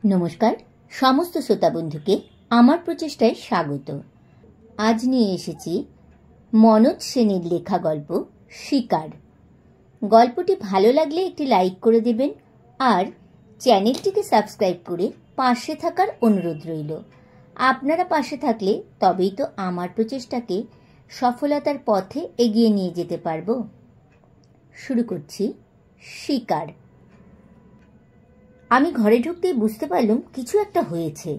নমস্কার সমস্ত শ্রোতা বন্ধুকে আমার প্রচেষ্টায় স্বাগত। আজ নিয়ে এসেছি মনোজ সেনের লেখা গল্প শিকার। গল্পটি ভালো লাগলে একটি লাইক করে দেবেন আর চ্যানেলটিকে সাবস্ক্রাইব করে পাশে থাকার অনুরোধ রইল। আপনারা পাশে থাকলে তবেই তো আমার প্রচেষ্টাকে সফলতার পথে এগিয়ে নিয়ে যেতে পারবো। শুরু করছি শিকার। আমি ঘরে ঢুকতেই বুঝতে পারলাম কিছু একটা হয়েছে।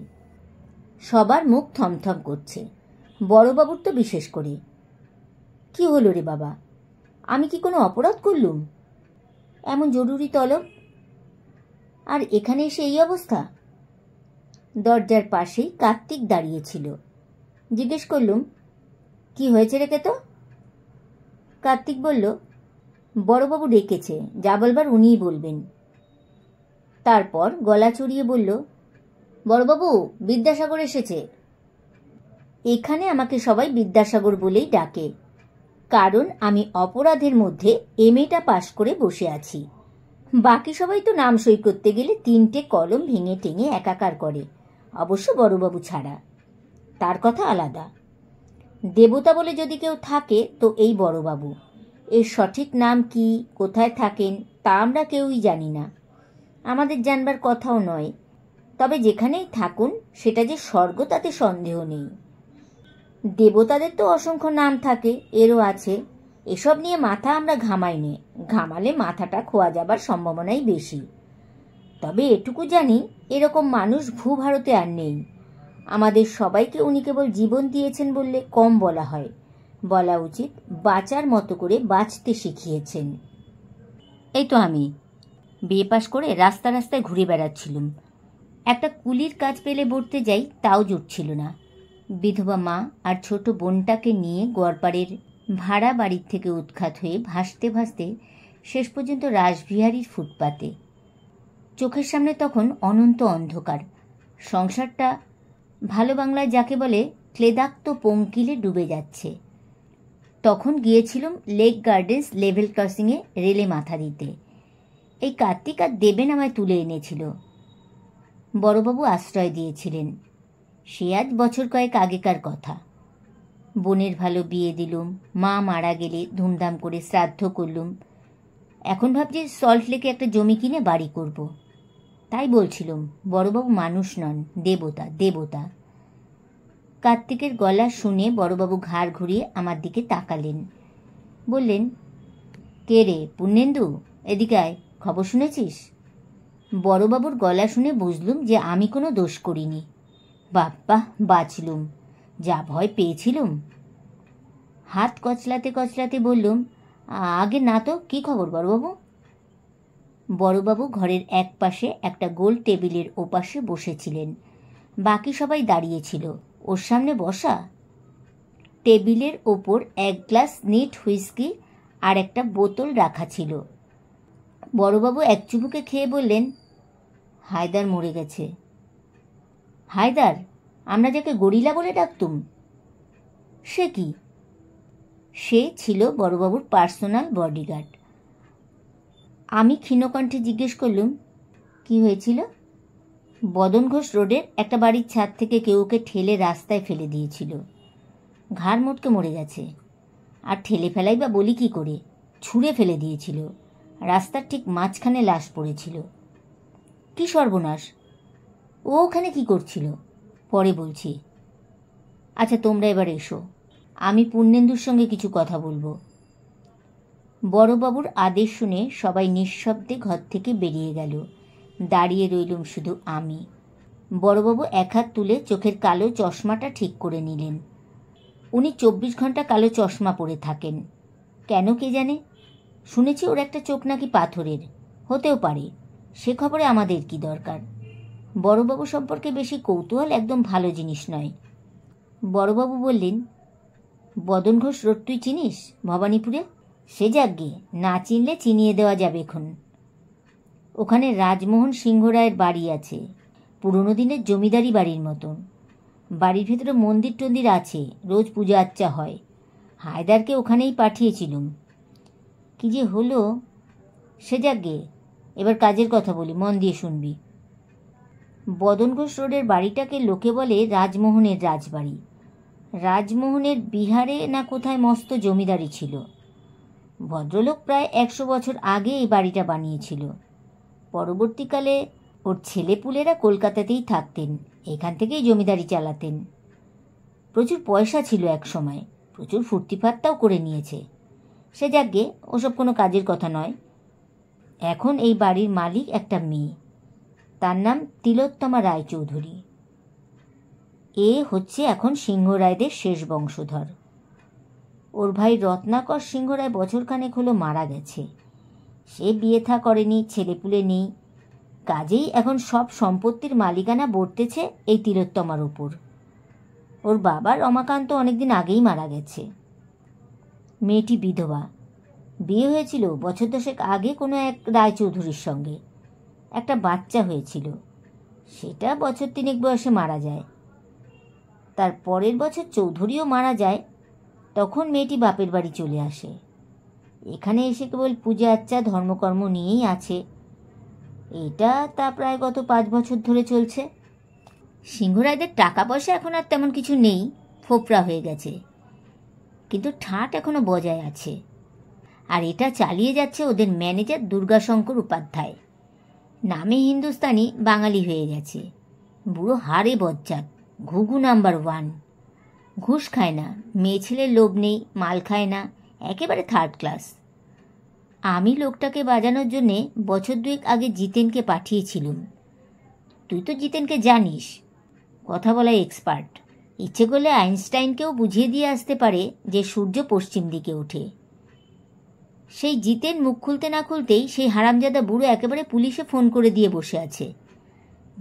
সবার মুখ থমথম করছে, বড়বাবুর তো বিশেষ করে। কি হলো রে বাবা, আমি কি কোনো অপরাধ করলুম? এমন জরুরি তলব, আর এখানে এসে এই অবস্থা। দরজার পাশেই কার্তিক দাঁড়িয়েছিল। জিজ্ঞেস করলুম, কি হয়েছে রেখে তো? কার্তিক বলল, বড়বাবু ডেকেছে, যা বলবার উনিই বলবেন। তারপর গলা চড়িয়ে বলল, বড়বাবু, বিদ্যাসাগর এসেছে। এখানে আমাকে সবাই বিদ্যাসাগর বলেই ডাকে, কারণ আমি অপরাধের মধ্যে এমএটা পাশ করে বসে আছি। বাকি সবাই তো নাম সই করতে গেলে 3টে কলম ভেঙে টেঙে একাকার করে, অবশ্য বড়বাবু ছাড়া। তার কথা আলাদা। দেবতা বলে যদি কেউ থাকে তো এই বড়বাবু। এর সঠিক নাম কি, কোথায় থাকেন তা আমরা কেউই জানি না, আমাদের জানবার কথাও নয়। তবে যেখানেই থাকুন সেটা যে স্বর্গ তাতে সন্দেহ নেই। দেবতাদের তো অসংখ্য নাম থাকে, এরও আছে। এসব নিয়ে মাথা আমরা ঘামাই নে, ঘামালে মাথাটা খোয়া যাবার সম্ভাবনাই বেশি। তবে এটুকু জানি, এরকম মানুষ ভূভারতে আর নেই। আমাদের সবাইকে উনি কেবল জীবন দিয়েছেন বললে কম বলা হয়, বলা উচিত বাঁচার মতো করে বাঁচতে শিখিয়েছেন। এই তো আমি বিয়ে পাশ করে রাস্তা রাস্তায় ঘুরে বেড়াচ্ছিলুম। একটা কুলির কাজ পেলে বলতে যাই, তাও জুটছিল না। বিধবা মা আর ছোট বোনটাকে নিয়ে গোয়ালপাড়ের ভাড়া বাড়ির থেকে উৎখাত হয়ে ভাসতে ভাসতে শেষ পর্যন্ত রাসবিহারীর ফুটপাতে। চোখের সামনে তখন অনন্ত অন্ধকার। সংসারটা ভালো বাংলায় যাকে বলে ক্লেদাক্ত পঙ্কিলে ডুবে যাচ্ছে। তখন গিয়েছিলাম লেক গার্ডেন্স লেভেল ক্রসিংয়ে রেলে মাথা দিতে। এই কার্তিক আর দেবেন আমায় তুলে এনেছিল। বড়বাবু আশ্রয় দিয়েছিলেন। সে আজ বছর কয়েক আগেকার কথা। বোনের ভালো বিয়ে দিলুম, মা মারা গেলে ধুমধাম করে শ্রাদ্ধ করলুম। এখন ভাবছি সল্টলেকে একটা জমি কিনে বাড়ি করব। তাই বলছিলুম, বড়বাবু মানুষ নন, দেবতা, দেবতা। কার্তিকের গলা শুনে বড়বাবু ঘাড় ঘুরিয়ে আমার দিকে তাকালেন। বললেন, কে রে পুণ্যেন্দু, এদিকে আয়, খবর শুনেছিস? বড়বাবুর গলা শুনে বুঝলুম যে আমি কোনো দোষ করিনি। বাপ্পা, বাঁচলুম, যা ভয় পেয়েছিলুম। হাত কচলাতে কচলাতে বললুম, আগে না তো, কি খবর বড়বাবু? বড়বাবু ঘরের এক পাশে একটা গোল টেবিলের ওপাশে বসেছিলেন, বাকি সবাই দাঁড়িয়েছিল। ওর সামনে বসা। টেবিলের ওপর এক গ্লাস নিট হুইস্কি আর একটা বোতল রাখা ছিল। বড়বাবু এক চুমুকে খেয়ে বললেন, হায়দার মরে গেছে। হায়দার? আমরা যাকে গরিলা বলে ডাকতুম। সে কি? সে ছিল বড়বাবুর পার্সোনাল বডিগার্ড। আমি ক্ষীণকণ্ঠে জিজ্ঞেস করলুম, কি হয়েছিল? বদন ঘোষ রোডের একটা বাড়ির ছাদ থেকে কেউ ওকে ঠেলে রাস্তায় ফেলে দিয়েছিল। ঘাড় মোটকে মরে গেছে। আর ঠেলে ফেলাই বা বলি কি করে, ছুঁড়ে ফেলে দিয়েছিল। রাস্তার ঠিক মাঝখানে লাশ পড়েছিল। কি সর্বনাশ! ও ওখানে কি করছিল? পরে বলছি। আচ্ছা, তোমরা এবার এসো, আমি পুণ্যেন্দুর সঙ্গে কিছু কথা বলবো। বড়বাবুর আদেশ শুনে সবাই নিঃশব্দে ঘর থেকে বেরিয়ে গেল। দাঁড়িয়ে রইলুম শুধু আমি। বড়বাবু এক হাত তুলে চোখের কালো চশমাটা ঠিক করে নিলেন। উনি 24 ঘন্টা কালো চশমা পরে থাকেন। কেন কে জানে? শুনেছি ওর একটা চোখ নাকি পাথরের। হতেও পারে, সে খবরে আমাদের কি দরকার? বড়বাবু সম্পর্কে বেশি কৌতূহল একদম ভালো জিনিস নয়। বড়বাবু বললেন, বদন ঘোষ রোড তুই চিনিস ভবানীপুরে? সে যাকগে, না চিনলে চিনিয়ে দেওয়া যাবে এখন। ওখানে রাজমোহন সিংহ রায়ের বাড়ি আছে, পুরনো দিনের জমিদারি বাড়ির মতন। বাড়ির ভেতরে মন্দির টন্দির আছে, রোজ পূজা আচ্চা হয়। হায়দারকে ওখানেই পাঠিয়েছিলুম। কি যে হলো, সে যাকগে, এবার কাজের কথা বলি, মন দিয়ে শুনবি। বদন ঘোষ রোডের বাড়িটাকে লোকে বলে রাজমোহনের রাজবাড়ি। রাজমোহনের বিহারে না কোথায় মস্ত জমিদারি ছিল। ভদ্রলোক প্রায় 100 বছর আগে এই বাড়িটা বানিয়েছিল। পরবর্তীকালে ওর ছেলেপুলেরা কলকাতাতেই থাকতেন, এখান থেকেই জমিদারি চালাতেন। প্রচুর পয়সা ছিল এক সময়, প্রচুর ফুর্তিফাত্তাও করে নিয়েছে। সে যাকে, ওসব কোনো কাজের কথা নয়। এখন এই বাড়ির মালিক একটা মেয়ে, তার নাম তিলোত্তমা রায়চৌধুরী। এ হচ্ছে এখন সিংহ রায়দের শেষ বংশধর। ওর ভাই রত্নাকর সিংহ রায় বছরখানেক হলো মারা গেছে। সে বিয়ে থা করেনি, ছেলেপুলে নেই, কাজেই এখন সব সম্পত্তির মালিকানা বর্তেছে এই তিলোত্তমার উপর। ওর বাবা রমাকান্ত অনেকদিন আগেই মারা গেছে। মেয়েটি বিধবা। বিয়ে হয়েছিল বছর 10 আগে কোনো এক রায়চৌধুরীর সঙ্গে। একটা বাচ্চা হয়েছিল, সেটা বছর 3 বয়সে মারা যায়। তার পরের বছর চৌধুরীও মারা যায়। তখন মেয়েটি বাপের বাড়ি চলে আসে। এখানে এসে কেবল পূজা আচ্চা ধর্মকর্ম নিয়েই আছে। এটা তা প্রায় গত 5 বছর ধরে চলছে। সিংহরায়দের টাকা পয়সা এখন আর তেমন কিছু নেই, ফোপরা হয়ে গেছে, কিন্তু ঠাট এখনো বজায় আছে। আর এটা চালিয়ে যাচ্ছে ওদের ম্যানেজার দুর্গাশঙ্কর উপাধ্যায়। নামে হিন্দুস্তানি, বাঙালি হয়ে গেছে। বুড়ো হারে বজ্জাত, ঘুঘু নাম্বার 1। ঘুষ খায় না, মেয়ে ছেলের লোভ নেই, মাল খায় না, একেবারে 3rd ক্লাস। আমি লোকটাকে বাজানোর জন্যে বছর 2 আগে জিতেনকে পাঠিয়েছিলুম। তুই তো জিতেনকে জানিস, কথা বলায় এক্সপার্ট। ইচ্ছে করলে আইনস্টাইনকেও বুঝিয়ে দিয়ে আসতে পারে যে সূর্য পশ্চিম দিকে ওঠে। সেই জিতেন মুখ খুলতে না খুলতেই সেই হারামজাদা বুড়ো একেবারে পুলিশে ফোন করে দিয়ে বসে আছে।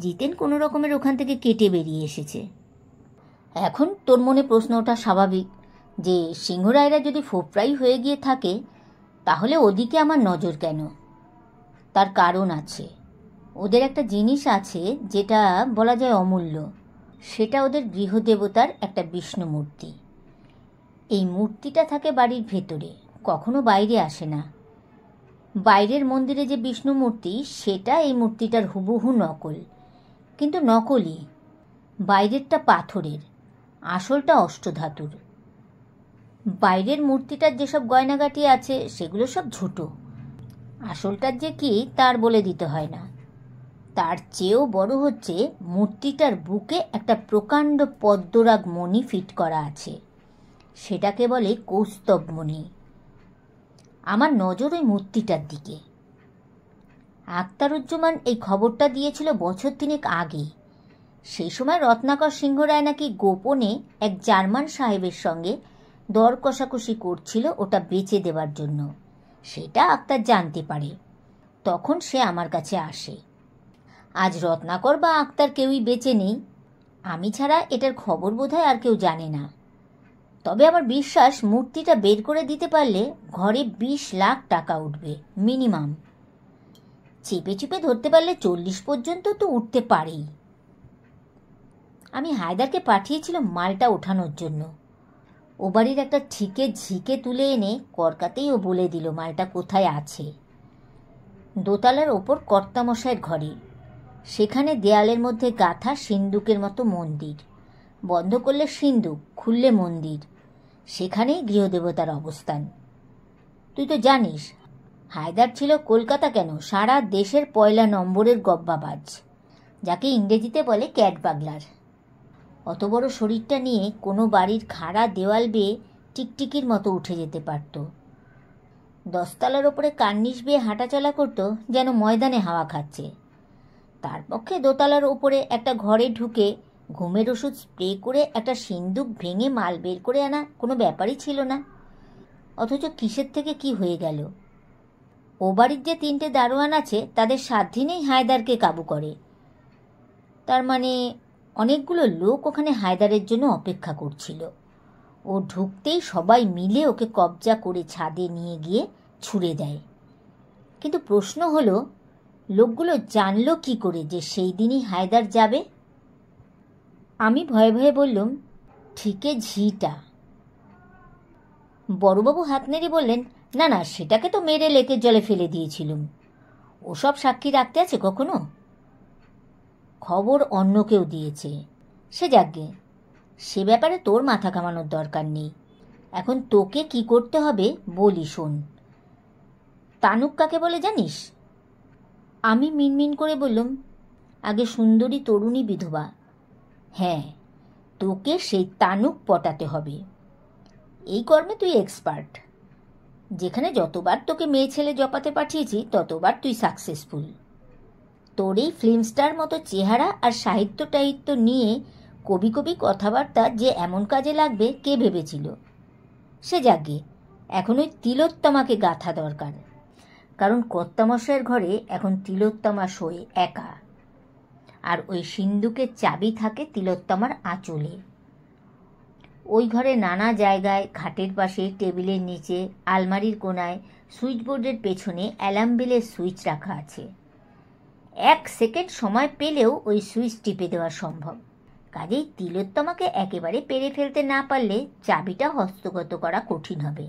জিতেন কোনো রকমের ওখান থেকে কেটে বেরিয়ে এসেছে। এখন তোর মনে প্রশ্ন ওঠা স্বাভাবিক যে সিংহরায়রা যদি ফোপরাই হয়ে গিয়ে থাকে, তাহলে ওদিকে আমার নজর কেন? তার কারণ আছে। ওদের একটা জিনিস আছে যেটা বলা যায় অমূল্য। সেটা ওদের গৃহদেবতার একটা বিষ্ণু মূর্তি। এই মূর্তিটা থাকে বাড়ির ভেতরে, কখনো বাইরে আসে না। বাইরের মন্দিরে যে বিষ্ণু মূর্তি, সেটা এই মূর্তিটার হুবহু নকল, কিন্তু নকলই। বাইরেরটা পাথরের, আসলটা অষ্টধাতুর। বাইরের মূর্তিটার যেসব গয়নাগাটি আছে সেগুলো সব ঝুটো। আসলটার যে কি তার বলে দিতে হয় না। তার চেয়েও বড় হচ্ছে মূর্তিটার বুকে একটা প্রকাণ্ড পদ্মরাগ মণি ফিট করা আছে। সেটাকে বলে কৌস্তবমণি। আমার নজর ওই মূর্তিটার দিকে। আখতারুজ্জামান এই খবরটা দিয়েছিল বছর 3 আগে। সেই সময় রত্নাকর সিংহ রায় নাকি গোপনে এক জার্মান সাহেবের সঙ্গে দর কষাকষি করছিল ওটা বেচে দেবার জন্য। সেটা আখতার জানতে পারে, তখন সে আমার কাছে আসে। আজ রত্নাকর বা আখতার কেউই বেঁচে নেই। আমি ছাড়া এটার খবর বোধহয় আর কেউ জানে না। তবে আমার বিশ্বাস মূর্তিটা বের করে দিতে পারলে ঘরে 20 লাখ টাকা উঠবে মিনিমাম। চেপে চুপে ধরতে পারলে 40 পর্যন্ত তো উঠতে পারেই। আমি হায়দারকে পাঠিয়েছিলাম মালটা ওঠানোর জন্য। ও বাড়ির একটা ঠিকে ঝিকে তুলে এনে কর্কাতেই ও বলে দিল মালটা কোথায় আছে। দোতলার ওপর কর্তামশায়ের ঘরে। সেখানে দেয়ালের মধ্যে গাঁথা সিন্দুকের মতো মন্দির। বন্ধ করলে সিন্দুক, খুললে মন্দির। সেখানেই গৃহদেবতার অবস্থান। তুই তো জানিস হায়দার ছিল কলকাতা কেন সারা দেশের 1 নম্বরের গব্বাবাজ, যাকে ইংরেজিতে বলে ক্যাট বাগলার। অত বড় শরীরটা নিয়ে কোনো বাড়ির খাড়া দেওয়াল বেয়ে টিকটিকির মতো উঠে যেতে পারত। 10 তলার ওপরে কার্নিশ বেয়ে হাঁটাচলা করত যেন ময়দানে হাওয়া খাচ্ছে। তার পক্ষে দোতলার ওপরে একটা ঘরে ঢুকে ঘুমের ওষুধ স্প্রে করে একটা সিন্দুক ভেঙে মাল বের করে আনা কোনো ব্যাপারই ছিল না। অথচ কিসের থেকে কি হয়ে গেল। ও বাড়ির যে 3টে দারোয়ান আছে তাদের 7 দিনেই হায়দারকে কাবু করে। তার মানে অনেকগুলো লোক ওখানে হায়দারের জন্য অপেক্ষা করছিল। ও ঢুকতেই সবাই মিলে ওকে কবজা করে ছাদে নিয়ে গিয়ে ছুঁড়ে দেয়। কিন্তু প্রশ্ন হলো, লোকগুলো জানলো কি করে যে সেই দিনই হায়দার যাবে? আমি ভয়ে ভয়ে বললুম, ঠিকে ঝিটা। বড়বাবু হাত নেড়ে বললেন, না না, সেটাকে তো মেরে লেকের জলে ফেলে দিয়েছিলুম। ওসব সাক্ষী রাখতে আছে কখনো? খবর অন্য কেউ দিয়েছে। সে যাকগে, সে ব্যাপারে তোর মাথা ঘামানোর দরকার নেই। এখন তোকে কি করতে হবে বলি শোন। তানুক কাকে বলে জানিস? আমি মিনমিন করে বললাম, আগে সুন্দরী তরুণী বিধবা। হ্যাঁ, তোকে সেই তানুক পটাতে হবে। এই কর্মে তুই এক্সপার্ট। যেখানে যতবার তোকে মেয়ে ছেলে জপাতে পাঠিয়েছি ততবার তুই সাকসেসফুল। তোর এই ফিল্ম স্টার মতো চেহারা আর সাহিত্য টাহিত্য নিয়ে কবি কবি কথাবার্তা যে এমন কাজে লাগবে কে ভেবেছিল? সে যাগে, এখন ওই তিলোত্তমাকে গাঁথা দরকার। কারণ কর্তামশাইয়ের ঘরে এখন তিলোত্তমা শোয় একা, আর ওই সিন্দুকের চাবি থাকে তিলোত্তমার আঁচলে। ওই ঘরে নানা জায়গায়, খাটের পাশে, টেবিলের নিচে, আলমারির কোণায়, সুইচবোর্ডের পেছনে অ্যালার্ম বেলের সুইচ রাখা আছে। 1 সেকেন্ড সময় পেলেও ওই সুইচ টিপে দেওয়া সম্ভব। কাজেই তিলোত্তমাকে একেবারে পেরে ফেলতে না পারলে চাবিটা হস্তগত করা কঠিন হবে।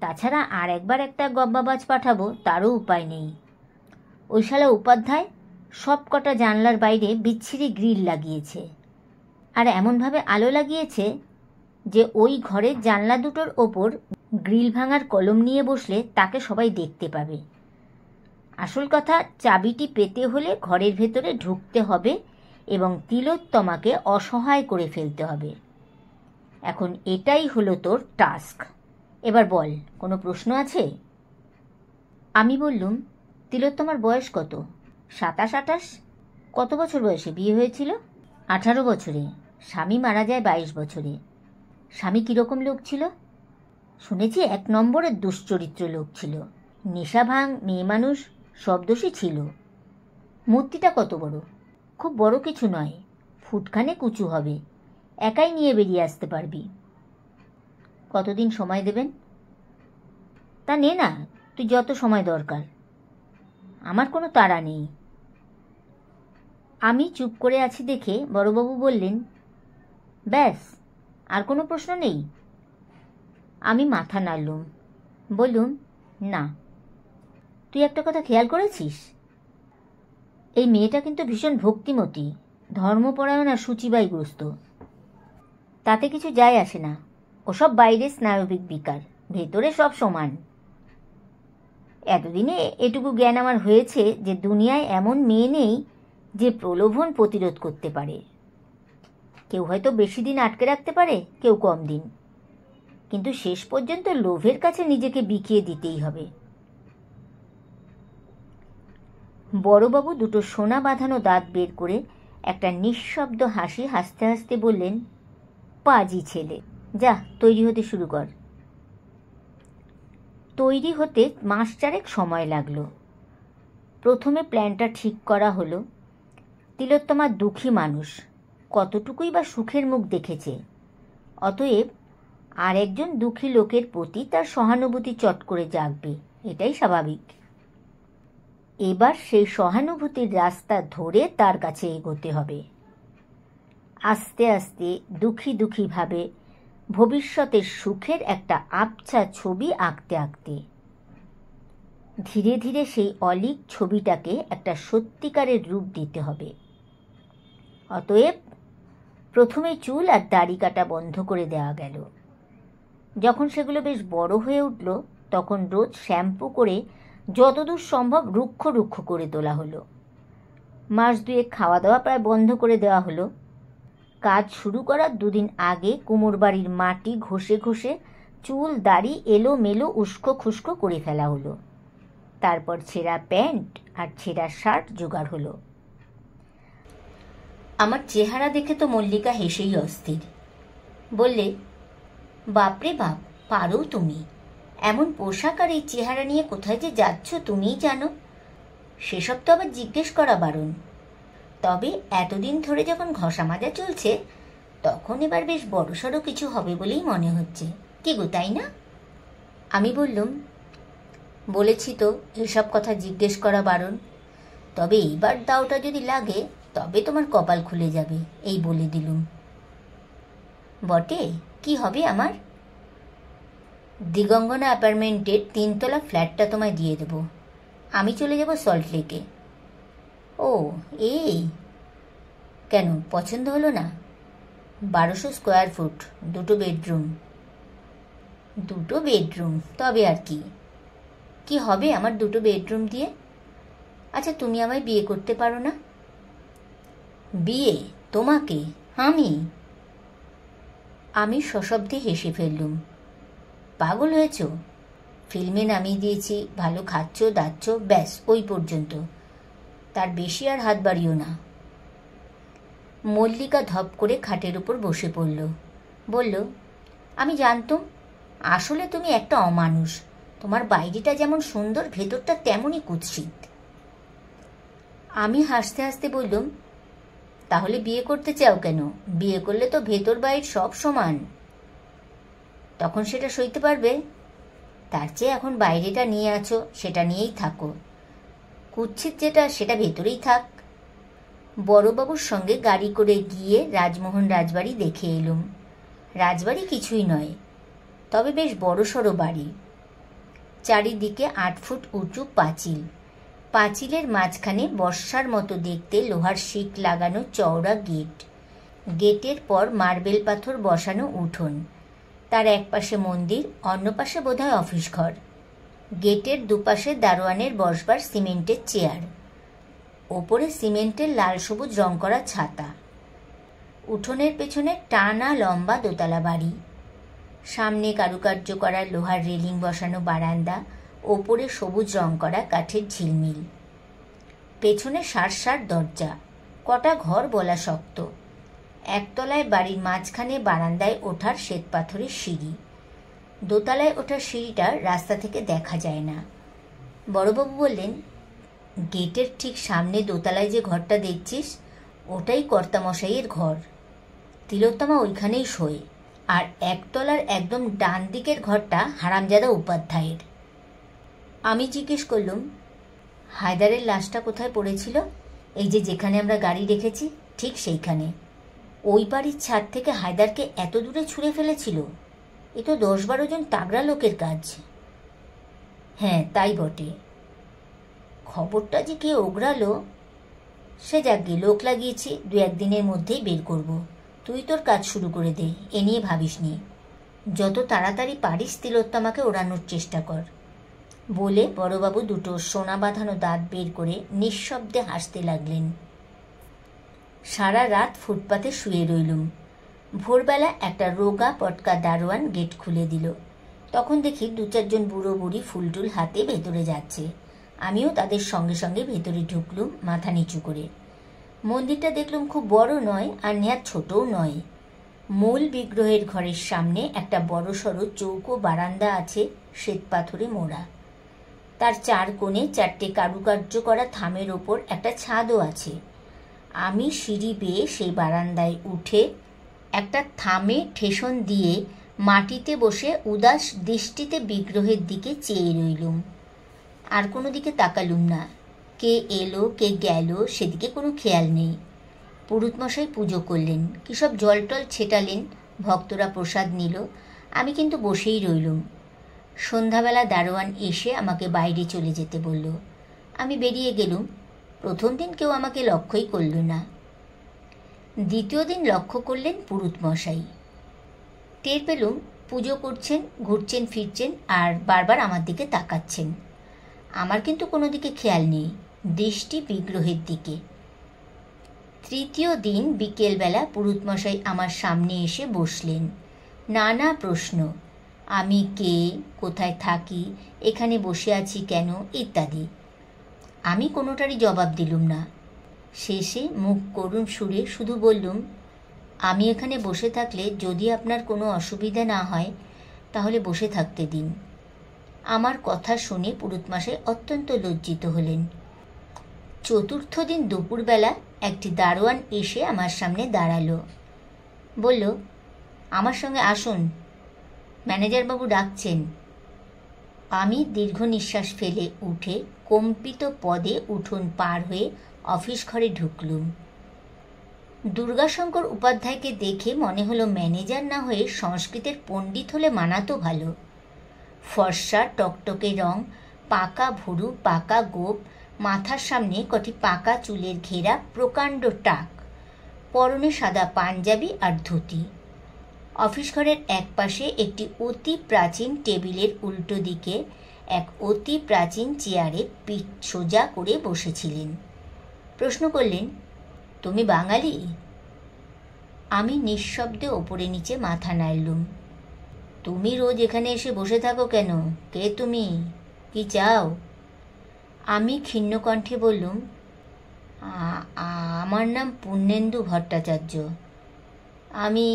তাছাড়া আর একবার একটা গব্বাবাজ পাঠাবো, তারও উপায় নেই। ওই শালা উপাধ্যায় সব কটা জানলার বাইরে বিচ্ছিরি গ্রিল লাগিয়েছে, আর এমনভাবে আলো লাগিয়েছে যে ওই ঘরের জানলা দুটোর ওপর গ্রিল ভাঙার কলম নিয়ে বসলে তাকে সবাই দেখতে পাবে। আসল কথা, চাবিটি পেতে হলে ঘরের ভেতরে ঢুকতে হবে এবং তিলোত্তমাকে অসহায় করে ফেলতে হবে। এখন এটাই হলো তোর টাস্ক। এবার বল, কোনো প্রশ্ন আছে? আমি বললুম, তিলোত্তমার বয়স কত? 27-28। কত বছর বয়সে বিয়ে হয়েছিল? 18 বছরে। স্বামী মারা যায় 22 বছরে। স্বামী কীরকম লোক ছিল? শুনেছি 1 নম্বরের দুশ্চরিত্র লোক ছিল। নেশা ভাঙ, মেয়ে মানুষ, সব দোষই ছিল। মূর্তিটা কত বড়? খুব বড় কিছু নয়, ফুটখানে উঁচু হবে। একাই নিয়ে বেরিয়ে আসতে পারবি। কতদিন সময় দেবেন? তা নে না, তুই যত সময় দরকার। আমার কোনো তাড়া নেই। আমি চুপ করে আছি দেখে বড়বাবু বললেন, ব্যাস, আর কোনো প্রশ্ন নেই? আমি মাথা নাড়লুম, বললুম, না। তুই একটা কথা খেয়াল করেছিস? এই মেয়েটা কিন্তু ভীষণ ভক্তিমতী, ধর্মপরায়ণ আর শুচিবাইগ্রস্ত। তাতে কিছু যায় আসে না, ওসব বাইরে স্নায়বিক বিকার, ভেতরে সব সমান। এতদিনে এটুকু জ্ঞান আমার হয়েছে যে দুনিয়ায় এমন মেয়ে নেই যে প্রলোভন প্রতিরোধ করতে পারে। কেউ হয়তো বেশি দিন আটকে রাখতে পারে, কেউ কম দিন, কিন্তু শেষ পর্যন্ত লোভের কাছে নিজেকে বিকিয়ে দিতেই হবে। বড়বাবু দুটো সোনা বাঁধানো দাঁত বের করে একটা নিঃশব্দ হাসি হাসতে হাসতে বললেন, পাজি ছেলে, যা তৈরি হতে শুরু কর। তৈরি হতে 1 মাস 4 সময় লাগলো। প্রথমে প্ল্যানটা ঠিক করা হলো। তিলোত্তমা দুঃখী মানুষ, কতটুকুই বা সুখের মুখ দেখেছে, অতএব আর একজন দুঃখী লোকের প্রতি তার সহানুভূতি চট করে জাগবে, এটাই স্বাভাবিক। এবার সেই সহানুভূতির রাস্তা ধরে তার কাছে এগোতে হবে। আস্তে আস্তে দুঃখী দুঃখীভাবে ভবিষ্যতের সুখের একটা আবছা ছবি আঁকতে আঁকতে ধীরে ধীরে সেই অলীক ছবিটাকে একটা সত্যিকারের রূপ দিতে হবে। অতএব প্রথমে চুল আর দাড়ি কাটা বন্ধ করে দেওয়া গেল। যখন সেগুলো বেশ বড় হয়ে উঠল তখন রোজ শ্যাম্পু করে যতদূর সম্ভব রুক্ষ রুক্ষ করে তোলা হলো। 1 মাস 2 খাওয়া দাওয়া প্রায় বন্ধ করে দেওয়া হলো। কাজ শুরু করার 2 দিন আগে কুমোর বাড়ির মাটি ঘষে ঘষে চুল দাড়ি এলোমেলো উস্কো খুস্কো করে ফেলা হলো। তারপর ছেঁড়া প্যান্ট আর ছেঁড়া শার্ট জোগাড় হলো। আমার চেহারা দেখে তো মল্লিকা হেসেই অস্থির। বললে, বাপরে বাপ, পারো তুমি! এমন পোশাক আর এই চেহারা নিয়ে কোথায় যে যাচ্ছ তুমিই জানো। সেসব তো আবার জিজ্ঞেস করা বারণ। তবে এতদিন ধরে যখন ঘষা মাজা চলছে তখন এবার বেশ বড়সড় কিছু হবে বলেই মনে হচ্ছে, কি গো, তাই না? আমি বললুম, বলেছি তো এসব কথা জিজ্ঞেস করা বারণ, তবে এইবার দাওটা যদি লাগে তবে তোমার কপাল খুলে যাবে, এই বলে দিলুম। বটে, কি হবে আমার? দিগঙ্গনা অ্যাপার্টমেন্টের 3 তলা ফ্ল্যাটটা তোমায় দিয়ে দেব। আমি চলে যাব সল্টলেকে। ও, এই কেন, পছন্দ হলো না? 1200 স্কোয়ার ফুট, 2টো বেডরুম। 2টো বেডরুম, তবে আর কি? কি হবে আমার 2টো বেডরুম দিয়ে? আচ্ছা, তুমি আমায় বিয়ে করতে পারো না? বিয়ে? তোমাকে? আমি? আমি সশব্দে হেসে ফেললুম। পাগল হয়েছ? ফিল্মে নামিয়ে দিয়েছি, ভালো খাচ্ছ দাচ্ছ, ব্যাস ওই পর্যন্ত। তার বেশি আর হাত বাড়িও না। মল্লিকা ধপ করে খাটের উপর বসে পড়ল। বলল, আমি জানতুম। আসলে তুমি একটা অমানুষ। তোমার বাইরেটা যেমন সুন্দর, ভেতরটা তেমনই কুৎসিত। আমি হাসতে হাসতে বললুম, তাহলে বিয়ে করতে চাও কেন? বিয়ে করলে তো ভেতর বাইর সব সমান। তখন সেটা সইতে পারবে? তার চেয়ে এখন বাইরেটা নিয়ে আছো, সেটা নিয়েই থাকো। কুৎসিত যেটা, সেটা ভেতরেই থাক। বড়বাবুর সঙ্গে গাড়ি করে গিয়ে রাজমোহন রাজবাড়ি দেখে এলুম। রাজবাড়ি কিছুই নয়, তবে বেশ বড়সড় বাড়ি। চারিদিকে 8 ফুট উঁচু পাঁচিল। পাঁচিলের মাঝখানে বর্ষার মতো দেখতে লোহার শিক লাগানো চওড়া গেট। গেটের পর মার্বেল পাথর বসানো উঠোন। তার এক পাশে মন্দির, অন্য পাশে বোধহয় অফিস ঘর। গেটের দুপাশে দারোয়ানের বসবার সিমেন্টের চেয়ার। ওপরে সিমেন্টের লাল সবুজ রং করা ছাতা। উঠোনের পেছনে টানা লম্বা দোতলা বাড়ি। সামনে কারুকার্য করা লোহার রেলিং বসানো বারান্দা, ওপরে সবুজ রং করা কাঠের ঝিলমিল। পেছনে সার দরজা। কটা ঘর বলা শক্ত। একতলায় বাড়ির মাঝখানে বারান্দায় ওঠার শ্বেতপাথরের সিঁড়ি। দোতলায় ওঠার সিঁড়িটা রাস্তা থেকে দেখা যায় না। বড়বাবু বললেন, গেটের ঠিক সামনে দোতলায় যে ঘরটা দেখছিস, ওটাই কর্তামশাইয়ের ঘর। তিলোত্তমা ওইখানেই শোয়। আর একতলার একদম ডান দিকের ঘরটা হারামজাদা উপাধ্যায়ের। আমি জিজ্ঞেস করলুম, হায়দারের লাশটা কোথায় পড়েছিল? এই যে যেখানে আমরা গাড়ি রেখেছি, ঠিক সেইখানে। ওই বাড়ির ছাদ থেকে হায়দারকে এত দূরে ছুঁড়ে ফেলেছিল? এ তো 10-12 জন তাগড়া লোকের কাজ। হ্যাঁ, তাই বটে। খবরটা যে কে ওগড়ালো, সে যাকগে, লোক লাগিয়েছি, 2-1 দিনের মধ্যেই বের করব। তুই তোর কাজ শুরু করে দে, এ নিয়ে ভাবিস নি। যত তাড়াতাড়ি পারিস তিলোত্তমাকে ওড়ানোর চেষ্টা কর। বলে বড়বাবু 2টো সোনা বাঁধানো দাঁত বের করে নিঃশব্দে হাসতে লাগলেন। সারা রাত ফুটপাতে শুয়ে রইলুম। ভোরবেলা একটা রোগা পটকা দারোয়ান গেট খুলে দিল। তখন দেখি 2-4 জন বুড়ো বুড়ি ফুলটুল হাতে ভেতরে যাচ্ছে। আমিও তাদের সঙ্গে সঙ্গে ভেতরে ঢুকলুম, মাথা নিচু করে। মন্দিরটা দেখলুম খুব বড় নয়, আর নেহাত ছোটও নয়। মূল বিগ্রহের ঘরের সামনে একটা বড়সড় চৌকো বারান্দা আছে, শ্বেতপাথরে মোড়া। তার 4 কোণে 4টে কারুকার্য করা থামের ওপর একটা ছাদও আছে। আমি সিঁড়ি বেয়ে সেই বারান্দায় উঠে একটা থামে ঠেসন দিয়ে মাটিতে বসে উদাস দৃষ্টিতে বিগ্রহের দিকে চেয়ে রইলুম। আর কোনো দিকে তাকালুম না। কে এলো কে গেল সেদিকে কোনো খেয়াল নেই। পুরুতমশাই পুজো করলেন, কী সব জল টল ছেটালেন, ভক্তরা প্রসাদ নিল। আমি কিন্তু বসেই রইলুম। সন্ধ্যাবেলা দারোয়ান এসে আমাকে বাইরে চলে যেতে বলল। আমি বেরিয়ে গেলুম। প্রথম দিন কেউ আমাকে লক্ষ্যই করল না। দ্বিতীয় দিন লক্ষ্য করলেন পুরুতমশাই। টের পেলুম পুজো করছেন, ঘুরছেন ফিরছেন, আর বারবার আমার দিকে তাকাচ্ছেন। আমার কিন্তু কোনো দিকে খেয়াল নেই, দৃষ্টি বিগ্রহের দিকে। তৃতীয় দিন বিকেলবেলা পুরুতমশাই আমার সামনে এসে বসলেন। নানা প্রশ্ন, আমি কে, কোথায় থাকি, এখানে বসে আছি কেন, ইত্যাদি। আমি কোনোটারই জবাব দিলুম না। শেষে মুখ করুণ সুরে শুধু বললুম, আমি এখানে বসে থাকলে যদি আপনার কোনো অসুবিধা না হয়, তাহলে বসে থাকতে দিন। আমার কথা শুনে পুরুতমশাই অত্যন্ত লজ্জিত হলেন। চতুর্থ দিন দুপুরবেলা একটি দারোয়ান এসে আমার সামনে দাঁড়ালো। বলল, আমার সঙ্গে আসুন, ম্যানেজারবাবু ডাকছেন। আমি দীর্ঘ নিঃশ্বাস ফেলে উঠে কম্পিত পদে উঠোন পার হয়ে অফিস ঘরে ঢুকলুম। দুর্গাশঙ্কর উপাধ্যায়কে দেখে মনে হলো ম্যানেজার না হয়ে সংস্কৃতের পণ্ডিত হলে মানাতো ভালো। ফর্সা টকটকে রং, পাকা ভুরু, পাকা গোপ, মাথার সামনে কটি পাকা চুলের ঘেরা প্রকাণ্ড টাক, পরনে সাদা পাঞ্জাবি আর ধুতি। অফিস ঘরের এক পাশে একটি অতি প্রাচীন টেবিলের উল্টো দিকে এক অতি প্রাচীন চেয়ারে পিঠ সোজা করে বসেছিলেন। প্রশ্ন করলেন, তুমি বাঙালি? আমি নিঃশব্দে ওপরে নিচে মাথা নাড়লুম। তুমি রোজ এখানে এসে বসে থাকো কেন? কে তুমি? কি চাও? আমি ক্ষীণ কণ্ঠে বললুম, আমার নাম পূর্ণেন্দু ভট্টাচার্য। আমি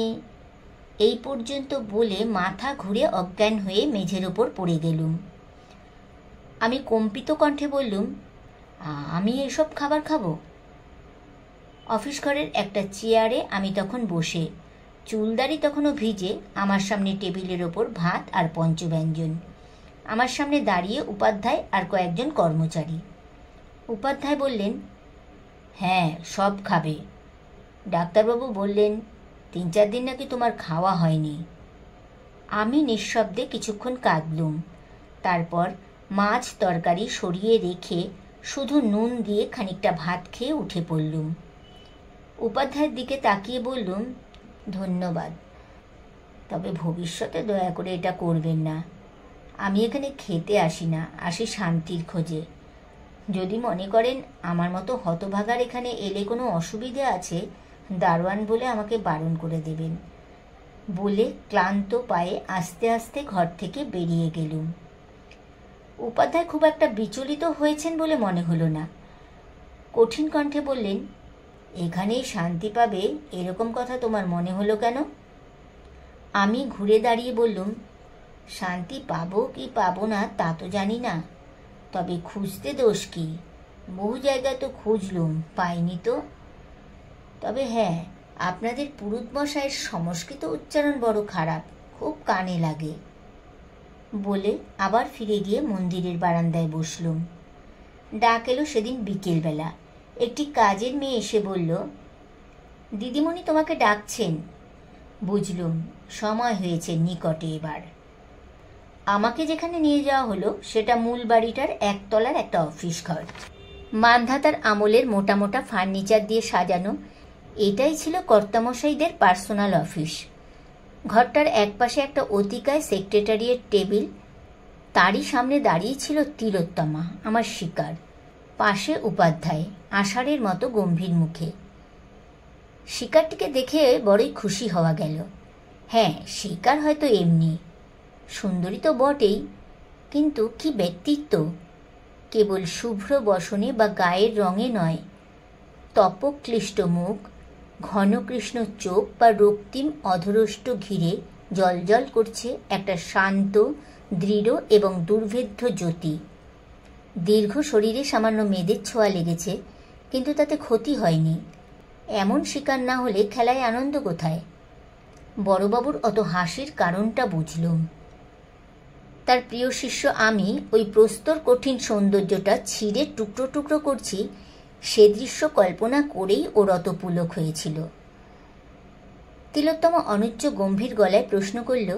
এই পর্যন্ত বলে মাথা ঘুরে অজ্ঞান হয়ে মেঝের ওপর পড়ে গেলুম। আমি কম্পিত কণ্ঠে বললুম, আমি এসব খাবার খাবো? অফিস ঘরের একটা চেয়ারে আমি তখন বসে, চুলদারি তখনও ভিজে, আমার সামনে টেবিলের ওপর ভাত আর পঞ্চব্যঞ্জন। আমার সামনে দাঁড়িয়ে উপাধ্যায় আর কয়েকজন কর্মচারী। উপাধ্যায় বললেন, হ্যাঁ, সব খাবে। ডাক্তারবাবু বললেন 3-4 দিন নাকি তোমার খাওয়া হয়নি। আমি নিঃশব্দে কিছুক্ষণ কাঁদলুম। তারপর মাছ তরকারি সরিয়ে রেখে শুধু নুন দিয়ে খানিকটা ভাত খেয়ে উঠে পড়লুম। উপাধ্যায়ের দিকে তাকিয়ে বললুম, ধন্যবাদ, তবে ভবিষ্যতে দয়া করে এটা করবেন না। আমি এখানে খেতে আসি না, আসি শান্তির খোঁজে। যদি মনে করেন আমার মতো হতভাগার এখানে এলে কোনো অসুবিধে আছে, দারোয়ান বলে আমাকে বারণ করে দেবেন। বলে ক্লান্ত পায়ে আস্তে আস্তে ঘর থেকে বেরিয়ে গেলুম। উপাধ্যায় খুব একটা বিচলিত হয়েছেন বলে মনে হলো না। কঠিন কণ্ঠে বললেন, এখানেই শান্তি পাবে এরকম কথা তোমার মনে হলো কেন? আমি ঘুরে দাঁড়িয়ে বললুম, শান্তি পাবো কি পাবো না তা তো জানি না, তবে খুঁজতে দোষ কি? বহু জায়গায় তো খুঁজলুম, পাইনি তো। তবে হ্যাঁ, আপনাদের পুরুত মশাইয়ের সংস্কৃত উচ্চারণ বড় খারাপ, খুব কানে লাগে। বলে আবার ফিরে গিয়ে মন্দিরের বারান্দায় বসলুম। ডাক এলো সেদিন বিকেলবেলা। একটি কাজের মেয়ে এসে বলল, দিদিমণি তোমাকে ডাকছেন। বুঝলুম সময় হয়েছে নিকটে এবার। আমাকে যেখানে নিয়ে যাওয়া হলো সেটা মূল বাড়িটার একতলার একটা অফিস ঘর। মান্ধাতার আমলের মোটা মোটা ফার্নিচার দিয়ে সাজানো। এটাই ছিল কর্তামশাইদের পার্সোনাল অফিস। ঘরটার একপাশে একটা অতিকায় সেক্রেটারিয়ের টেবিল, তারই সামনে দাঁড়িয়ে ছিল তিলোত্তমা, আমার শিকার। পাশে উপাধ্যায়, আষাঢ়ের মতো গম্ভীর মুখে। শিকারটিকে দেখে বড়ই খুশি হওয়া গেল। হ্যাঁ, শিকার হয়তো এমনি সুন্দরী তো বটেই, কিন্তু কি ব্যক্তিত্ব! কেবল শুভ্র বসনে বা গায়ের রঙে নয়, তপক্লিষ্ট মুখ, ঘনকৃষ্ণ চোখ বা রক্তিম অধরষ্ট ঘিরে জলজল করছে একটা শান্ত, দৃঢ় এবং দুর্ভেদ্য জ্যোতি। দীর্ঘ শরীরে সামান্য মেদের ছোঁয়া লেগেছে, কিন্তু তাতে ক্ষতি হয়নি। এমন শিকার না হলে খেলায় আনন্দ কোথায়? বড়বাবুর অত হাসির কারণটা বুঝলুম। তার প্রিয় শিষ্য আমি ওই প্রস্তর কঠিন সৌন্দর্যটা ছিঁড়ে টুকরো টুকরো করছি, সে দৃশ্য কল্পনা করেই ওর অত পুলক হয়েছিল। তিলোত্তমা অনুচ্চ গম্ভীর গলায় প্রশ্ন করল,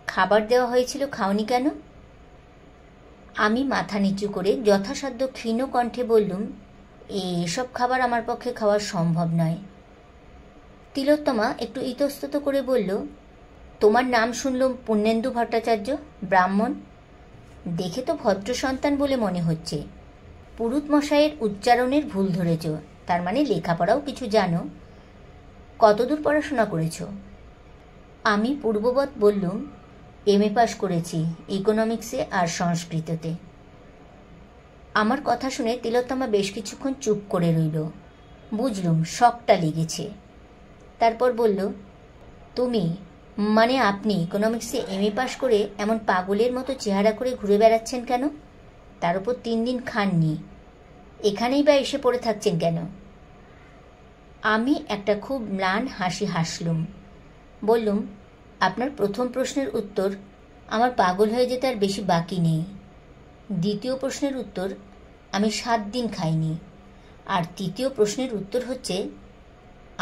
খাবার দেওয়া হয়েছিল, খাওনি কেন? আমি মাথা নিচু করে যথাসাধ্য ক্ষীণ কণ্ঠে বললুম, এসব খাবার আমার পক্ষে খাওয়া সম্ভব নয়। তিলোত্তমা একটু ইতস্তত করে বলল, তোমার নাম শুনলুম পূর্ণেন্দু ভট্টাচার্য, ব্রাহ্মণ। দেখে তো ভদ্র সন্তান বলে মনে হচ্ছে। পুরুত মশাইয়ের উচ্চারণের ভুল ধরেছ, তার মানে লেখাপড়াও কিছু জানো। কতদূর পড়াশোনা করেছ? আমি পূর্ববৎ বললুম, MA পাস করেছি ইকোনমিক্সে আর সংস্কৃততে। আমার কথা শুনে তিলোত্তমা বেশ কিছুক্ষণ চুপ করে রইল। বুঝলুম শকটা লেগেছে। তারপর বলল, তুমি মানে আপনি ইকোনমিক্সে MA পাস করে এমন পাগলের মতো চেহারা করে ঘুরে বেড়াচ্ছেন কেন? তার উপর 3 দিন খাননি, এখানেই বা এসে পড়ে থাকছেন কেন? আমি একটা খুব ম্লান হাসি হাসলুম। বললুম, আপনার প্রথম প্রশ্নের উত্তর, আমার পাগল হয়ে যেতে আর বেশি বাকি নেই। দ্বিতীয় প্রশ্নের উত্তর, আমি 7 দিন খাইনি। আর তৃতীয় প্রশ্নের উত্তর হচ্ছে,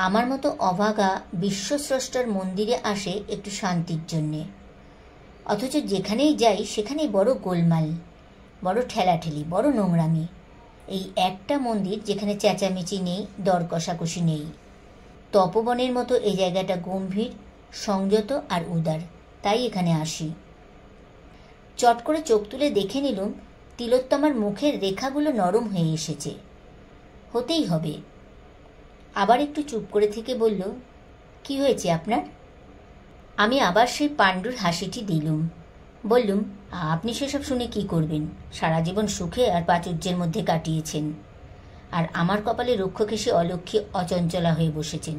আমার মতো অভাগা বিশ্বস্রষ্টার মন্দিরে আসে একটু শান্তির জন্যে, অথচ যেখানেই যাই সেখানেই বড় গোলমাল, বড় ঠেলাঠেলি, বড় নোংরামি। এই একটা মন্দির যেখানে চেঁচামেচি নেই, দর কষাকষি নেই। তপবনের মতো এই জায়গাটা গম্ভীর, সংযত আর উদার, তাই এখানে আসি। চট করে চোখ তুলে দেখে নিলুম তিলোত্তমার মুখের রেখাগুলো নরম হয়ে এসেছে। হতেই হবে। আবার একটু চুপ করে থেকে বলল, কি হয়েছে আপনার? আমি আবার সেই পাণ্ডুর হাসিটি দিলুম। বললুম, আপনি সেসব শুনে কি করবেন? সারা জীবন সুখে আর প্রাচুর্যের মধ্যে কাটিয়েছেন, আর আমার কপালে রক্ষক এসে অলক্ষ্যে অচঞ্চলা হয়ে বসেছেন।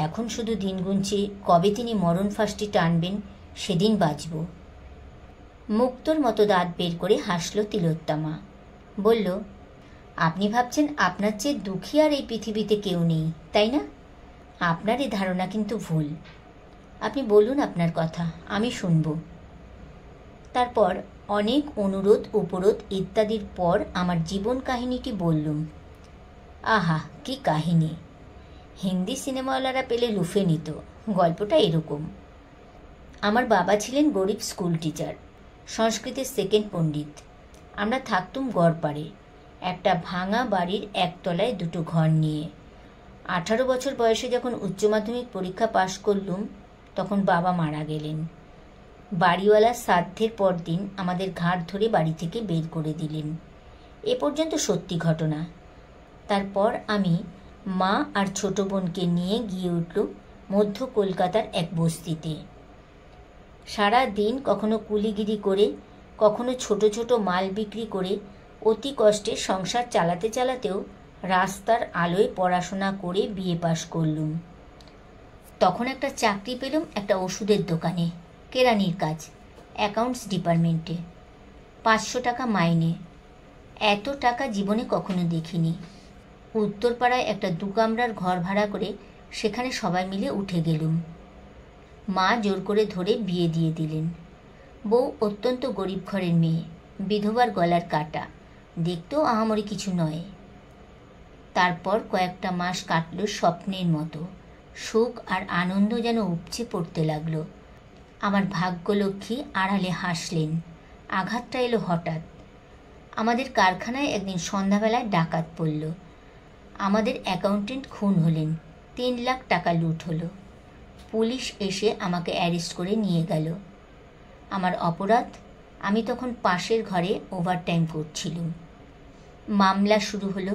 এখন শুধু দিন গুনছি কবে তিনি মরণ ফাঁসটি টানবেন, সেদিন বাঁচব। মুক্তোর মতো দাঁত বের করে হাসল তিলোত্তমা। বলল, আপনি ভাবছেন আপনার চেয়ে দুঃখী আর এই পৃথিবীতে কেউ নেই, তাই না? আপনার এই ধারণা কিন্তু ভুল। আপনি বলুন আপনার কথা, আমি শুনব। তারপর অনেক অনুরোধ উপরোধ ইত্যাদির পর আমার জীবন কাহিনীটি বললুম। আহা, কি কাহিনী! হিন্দি সিনেমাওয়ালারা পেলে লুফে নিত। গল্পটা এরকম। আমার বাবা ছিলেন গরিব স্কুল টিচার, সংস্কৃতের সেকেন্ড পণ্ডিত। আমরা থাকতুম গড়পাড়ে, একটা ভাঙা বাড়ির একতলায় দুটো ঘর নিয়ে। 18 বছর বয়সে যখন উচ্চ মাধ্যমিক পরীক্ষা পাশ করলুম, তখন বাবা মারা গেলেন। বাড়িওয়ালা শ্রাদ্ধের পরদিন আমাদের ঘাড় ধরে বাড়ি থেকে বের করে দিলেন। এ পর্যন্ত সত্যি ঘটনা। তারপর আমি মা আর ছোট বোনকে নিয়ে গিয়ে উঠলুম মধ্য কলকাতার এক বস্তিতে। সারা দিন কখনো কুলিগিরি করে, কখনো ছোট ছোট মাল বিক্রি করে অতি কষ্টে সংসার চালাতে চালাতেও রাস্তার আলোয় পড়াশোনা করে বিয়ে পাশ করলুম। তখন একটা চাকরি পেলুম একটা ওষুধের দোকানে, কেরানির কাজ, অ্যাকাউন্টস ডিপার্টমেন্টে। 500 টাকা মাইনে। এত টাকা জীবনে কখনো দেখিনি। উত্তরপাড়ায় একটা 2 কামরার ঘর ভাড়া করে সেখানে সবাই মিলে উঠে গেলুম। মা জোর করে ধরে বিয়ে দিয়ে দিলেন। বউ অত্যন্ত গরিব ঘরের মেয়ে, বিধবার গলার কাটা, দেখতেও আহামরি কিছু নয়। তারপর কয়েকটা মাস কাটল স্বপ্নের মতো। সুখ আর আনন্দ যেন উপচে পড়তে লাগলো। আমার ভাগ্যলক্ষ্মী আড়ালে হাসলেন। আঘাতটা এলো হঠাৎ। আমাদের কারখানায় একদিন সন্ধ্যাবেলায় ডাকাত পড়ল। আমাদের অ্যাকাউন্টেন্ট খুন হলেন। 3 লাখ টাকা লুট হলো। পুলিশ এসে আমাকে অ্যারেস্ট করে নিয়ে গেল। আমার অপরাধ, আমি তখন পাশের ঘরে ওভারটাইম করছিলাম। মামলা শুরু হলো।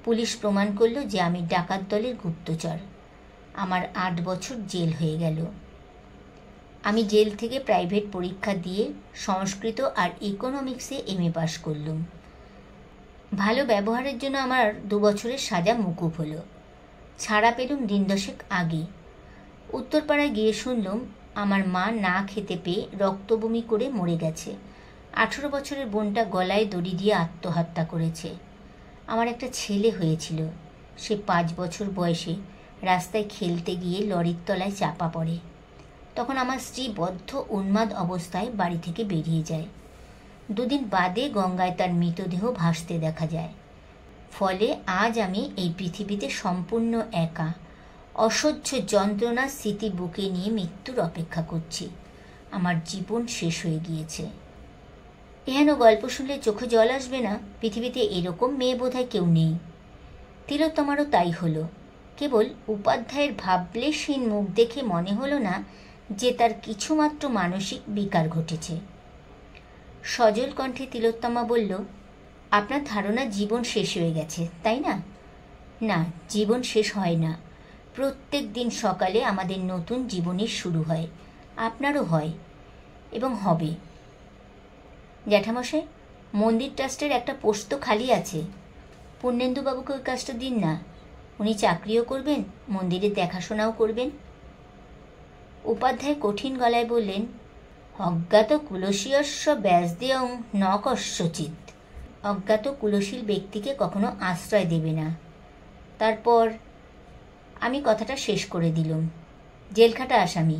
পুলিশ প্রমাণ করলো যে আমি ডাকাত দলের গুপ্তচর। আমার 8 বছর জেল হয়ে গেল। আমি জেল থেকে প্রাইভেট পরীক্ষা দিয়ে সংস্কৃত আর ইকোনমিক্সে MA পাশ করলুম। ভালো ব্যবহারের জন্য আমার 2 বছরের সাজা মুকুব হলো। ছাড়া পেলুম দিন 10 আগে। উত্তরপাড়ায় গিয়ে শুনলুম আমার মা না খেতে পেয়ে রক্তবমি করে মরে গেছে। 18 বছরের বোনটা গলায় দড়ি দিয়ে আত্মহত্যা করেছে। আমার একটা ছেলে হয়েছিল। সে 5 বছর বয়সে রাস্তায় খেলতে গিয়ে লরির তলায় চাপা পড়ে। তখন আমার স্ত্রী বদ্ধ উন্মাদ অবস্থায় বাড়ি থেকে বেরিয়ে যায়। 2 দিন বাদে গঙ্গায় তার মৃতদেহ ভাসতে দেখা যায়। ফলে আজ আমি এই পৃথিবীতে সম্পূর্ণ একা, অসহ্য যন্ত্রণার স্মৃতি বুকে নিয়ে মৃত্যুর অপেক্ষা করছি। আমার জীবন শেষ হয়ে গিয়েছে। এহেন গল্প শুনলে চোখে জল আসবে না? পৃথিবীতে এরকম মেয়ে বোধহয় কেউ নেই। তিলোত্তমারও তাই হলো। কেবল উপাধ্যায়ের ভাবলেশহীন মুখ দেখে মনে হলো না যে তার কিছুমাত্র মানসিক বিকার ঘটেছে। সজল কণ্ঠে তিলোত্তমা বলল, আপনার ধারণা জীবন শেষ হয়ে গেছে, তাই না? না, জীবন শেষ হয় না। প্রত্যেক দিন সকালে আমাদের নতুন জীবনের শুরু হয়। আপনারও হয় এবং হবে। জ্যাঠামশাই, মন্দির ট্রাস্টের একটা পোস্ট তো খালি আছে। পূর্ণেন্দুবাবুকে ওই কাজটা দিন না। উনি চাকরিও করবেন, মন্দিরের দেখাশোনাও করবেন। উপাধ্যায় কঠিন গলায় বললেন, অজ্ঞাত কুলসীয়স্য ব্যাসদেয়ং ন কস্যচিৎ। অজ্ঞাত কুলশীল ব্যক্তিকে কখনো আশ্রয় দেবে না। তারপর আমি কথাটা শেষ করে দিলুম। জেলখাটা আসামি,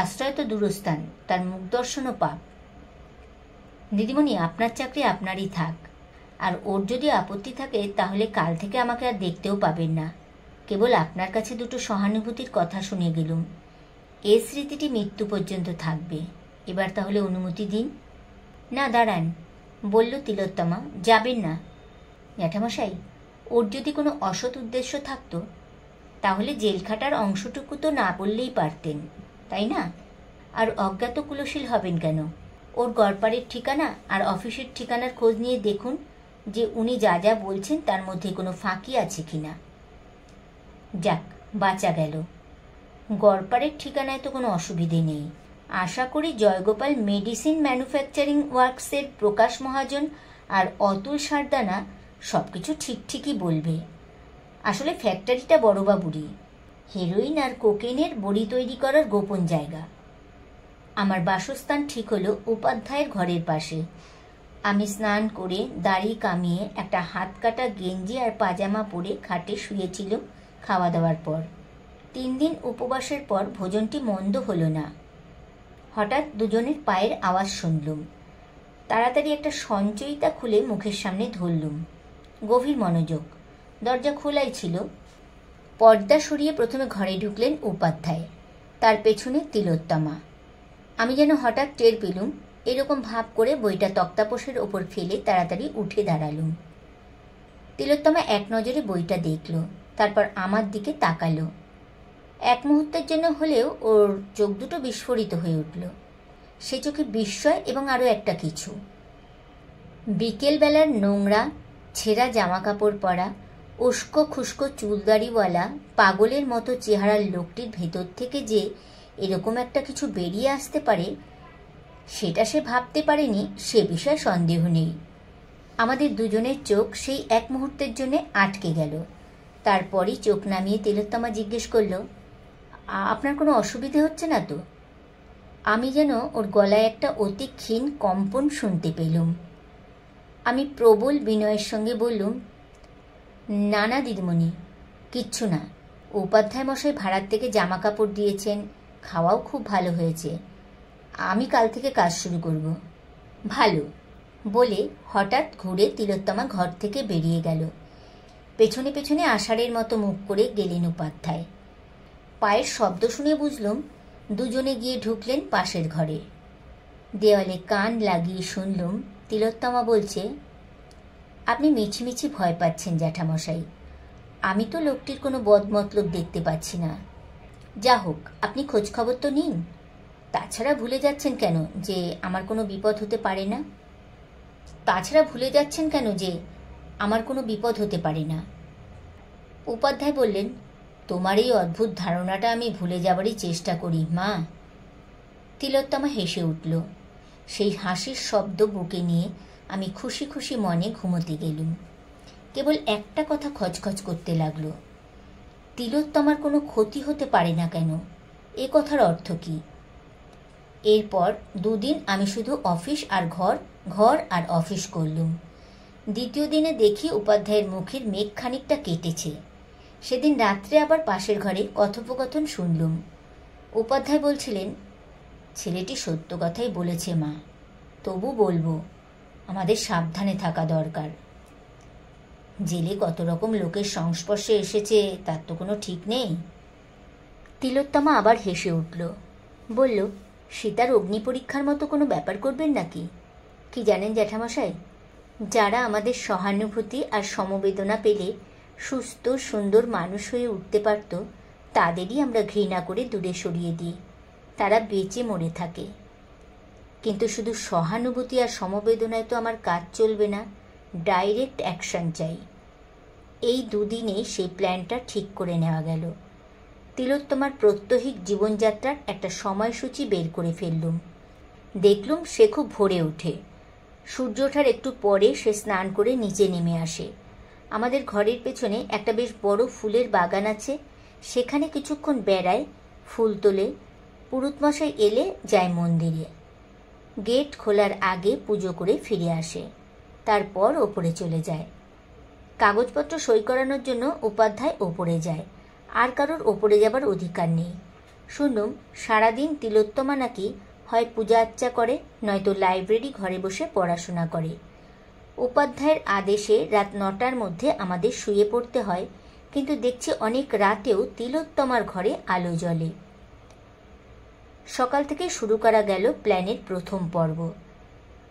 আশ্রয় তো দূরস্থান, তার মুখ দর্শনও পাপ। দিদিমণি, আপনার চাকরি আপনারই থাক। আর ওর যদি আপত্তি থাকে তাহলে কাল থেকে আমাকে আর দেখতেও পাবেন না। কেবল আপনার কাছে 2টো সহানুভূতির কথা শুনে গেলুম। এই স্মৃতিটি মৃত্যু পর্যন্ত থাকবে। এবার তাহলে অনুমতি দিন। না, দাঁড়ান, বলল তিলোত্তমা, যাবেন না। জ্যাঠামশাই, ওর যদি কোনো অসৎ উদ্দেশ্য থাকতো তাহলে জেলখাটার অংশটুকু তো না বললেই পারতেন, তাই না? আর অজ্ঞাত কুলশীল হবেন কেন? ওর গড়পাড়ের ঠিকানা আর অফিসের ঠিকানার খোঁজ নিয়ে দেখুন যে উনি যা যা বলছেন তার মধ্যে কোনো ফাঁকি আছে কিনা। যাক, বাঁচা গেল। গড়পাড়ের ঠিকানায় তো কোনো অসুবিধে নেই। আশা করি জয়গোপাল মেডিসিন ম্যানুফ্যাকচারিং ওয়ার্কসের প্রকাশ মহাজন আর অতুল সারদানা সব কিছু ঠিকই বলবে। আসলে ফ্যাক্টরিটা বড়বাবুরই। হেরোইন আর কোকেনের বড়ি তৈরি করার গোপন জায়গা। আমার বাসস্থান ঠিক হলো উপাধ্যায়ের ঘরের পাশে। আমি স্নান করে দাড়ি কামিয়ে একটা হাত কাটা গেঞ্জি আর পাজামা পরে খাটে শুয়েছিল খাওয়া দাওয়ার পর। 3 দিন উপবাসের পর ভোজনটি মন্দ হলো না। হঠাৎ দুজনের পায়ের আওয়াজ শুনলুম। তাড়াতাড়ি একটা সঞ্চয়িতা খুলে মুখের সামনে ধরলুম। গভীর মনোযোগ। দরজা খোলাই ছিল। পর্দা সরিয়ে প্রথমে ঘরে ঢুকলেন উপাধ্যায়, তার পেছনে তিলোত্তমা। আমি যেন হঠাৎ টের পেলুম, এরকম ভাব করে বইটা তক্তাপোষের ওপর ফেলে তাড়াতাড়ি উঠে দাঁড়ালুম। তিলোত্তমা এক নজরে বইটা দেখল, তারপর আমার দিকে তাকালো। এক মুহূর্তের জন্য হলেও ওর চোখ দুটো বিস্ফোরিত হয়ে উঠল। সে চোখে বিস্ময় এবং আরও একটা কিছু। বিকেলবেলার নোংরা ছেঁড়া জামা কাপড় পরা উস্কো খুস্কো চুলদাড়িওয়ালা পাগলের মতো চেহারার লোকটির ভেতর থেকে যে এরকম একটা কিছু বেরিয়ে আসতে পারে সেটা সে ভাবতে পারেনি, সে বিষয়ে সন্দেহ নেই। আমাদের দুজনের চোখ সেই এক মুহূর্তের জন্য আটকে গেল। তারপরই চোখ নামিয়ে তিলোত্তমা জিজ্ঞেস করল, আপনার কোনো অসুবিধে হচ্ছে না তো? আমি যেন ওর গলায় একটা অতি ক্ষীণ কম্পন শুনতে পেলুম। আমি প্রবল বিনয়ের সঙ্গে বললুম, না না দিদিমণি, কিচ্ছু না। উপাধ্যায় মশাই ভাড়ার থেকে জামা কাপড় দিয়েছেন, খাওয়াও খুব ভালো হয়েছে। আমি কাল থেকে কাজ শুরু করব। ভালো বলে হঠাৎ ঘুরে তিলোত্তমা ঘর থেকে বেরিয়ে গেল। পেছনে পেছনে আষাঢ়ের মতো মুখ করে গেলেন উপাধ্যায়। পায়ের শব্দ শুনে বুঝলুম দুজনে গিয়ে ঢুকলেন পাশের ঘরে। দেওয়ালে কান লাগিয়ে শুনলুম তিলোত্তমা বলছে, আপনি মিছিমিছি ভয় পাচ্ছেন জ্যাঠামশাই। আমি তো লোকটির কোনো বদমতলব দেখতে পাচ্ছি না। যা হোক, আপনি খোঁজখবর তো নিন। তাছাড়া ভুলে যাচ্ছেন কেন যে আমার কোনো বিপদ হতে পারে না? উপাধ্যায় বললেন, তোমার এই অদ্ভুত ধারণাটা আমি ভুলে যাবারই চেষ্টা করি মা। তিলোত্তমা হেসে উঠল। সেই হাসির শব্দ বুকে নিয়ে আমি খুশি খুশি মনে ঘুমোতে গেলুম। কেবল একটা কথা খচখচ করতে লাগলো, তিলোত্তমার কোনো ক্ষতি হতে পারে না কেন? এ কথার অর্থ কি? এরপর 2 দিন আমি শুধু অফিস আর ঘর, ঘর আর অফিস করলুম। দ্বিতীয় দিনে দেখি উপাধ্যায়ের মুখের মেঘ খানিকটা কেটেছে। সেদিন রাত্রে আবার পাশের ঘরে কথোপকথন শুনলুম। উপাধ্যায় বলছিলেন, ছেলেটি সত্য কথাই বলেছে মা, তবু বলবো, আমাদের সাবধানে থাকা দরকার। জেলে কত রকম লোকের সংস্পর্শে এসেছে তার তো কোনো ঠিক নেই। তিলোত্তমা আবার হেসে উঠল, বলল, সীতার অগ্নি পরীক্ষার মতো কোনো ব্যাপার করবেন নাকি? কি জানেন জ্যাঠামশাই, যারা আমাদের সহানুভূতি আর সমবেদনা পেলে সুস্থ সুন্দর মানুষ হয়ে উঠতে পারত, তাদেরই আমরা ঘৃণা করে দূরে সরিয়ে দিই। তারা বেঁচে মরে থাকে। কিন্তু শুধু সহানুভূতি আর সমবেদনায় তো আমার কাজ চলবে না, ডাইরেক্ট অ্যাকশন চাই। এই 2 দিনে সেই প্ল্যানটা ঠিক করে নেওয়া গেল। তিলোত্তমার প্রত্যহিক জীবনযাত্রার একটা সময়সূচি বের করে ফেললুম। দেখলুম সে খুব ভোরে ওঠে। সূর্য ওঠার একটু পরে সে স্নান করে নিচে নেমে আসে। আমাদের ঘরের পেছনে একটা বেশ বড় ফুলের বাগান আছে, সেখানে কিছুক্ষণ বেড়ায়, ফুল তোলে। পুরুতমশাই এলে যায় মন্দিরে। গেট খোলার আগে পুজো করে ফিরে আসে, তারপর ওপরে চলে যায়। কাগজপত্র সই করানোর জন্য উপাধ্যায় ওপরে যায়। আর কারোর ওপরে যাবার অধিকার নেই। শুনলুম সারাদিন তিলোত্তমা নাকি হয় পূজা আর্চা করে, নয়তো লাইব্রেরি ঘরে বসে পড়াশোনা করে। উপাধ্যায়ের আদেশে রাত 9টার মধ্যে আমাদের শুয়ে পড়তে হয়, কিন্তু দেখছি অনেক রাতেও তিলোত্তমার ঘরে আলো জ্বলে। সকাল থেকে শুরু করা গেল প্ল্যানের প্রথম পর্ব।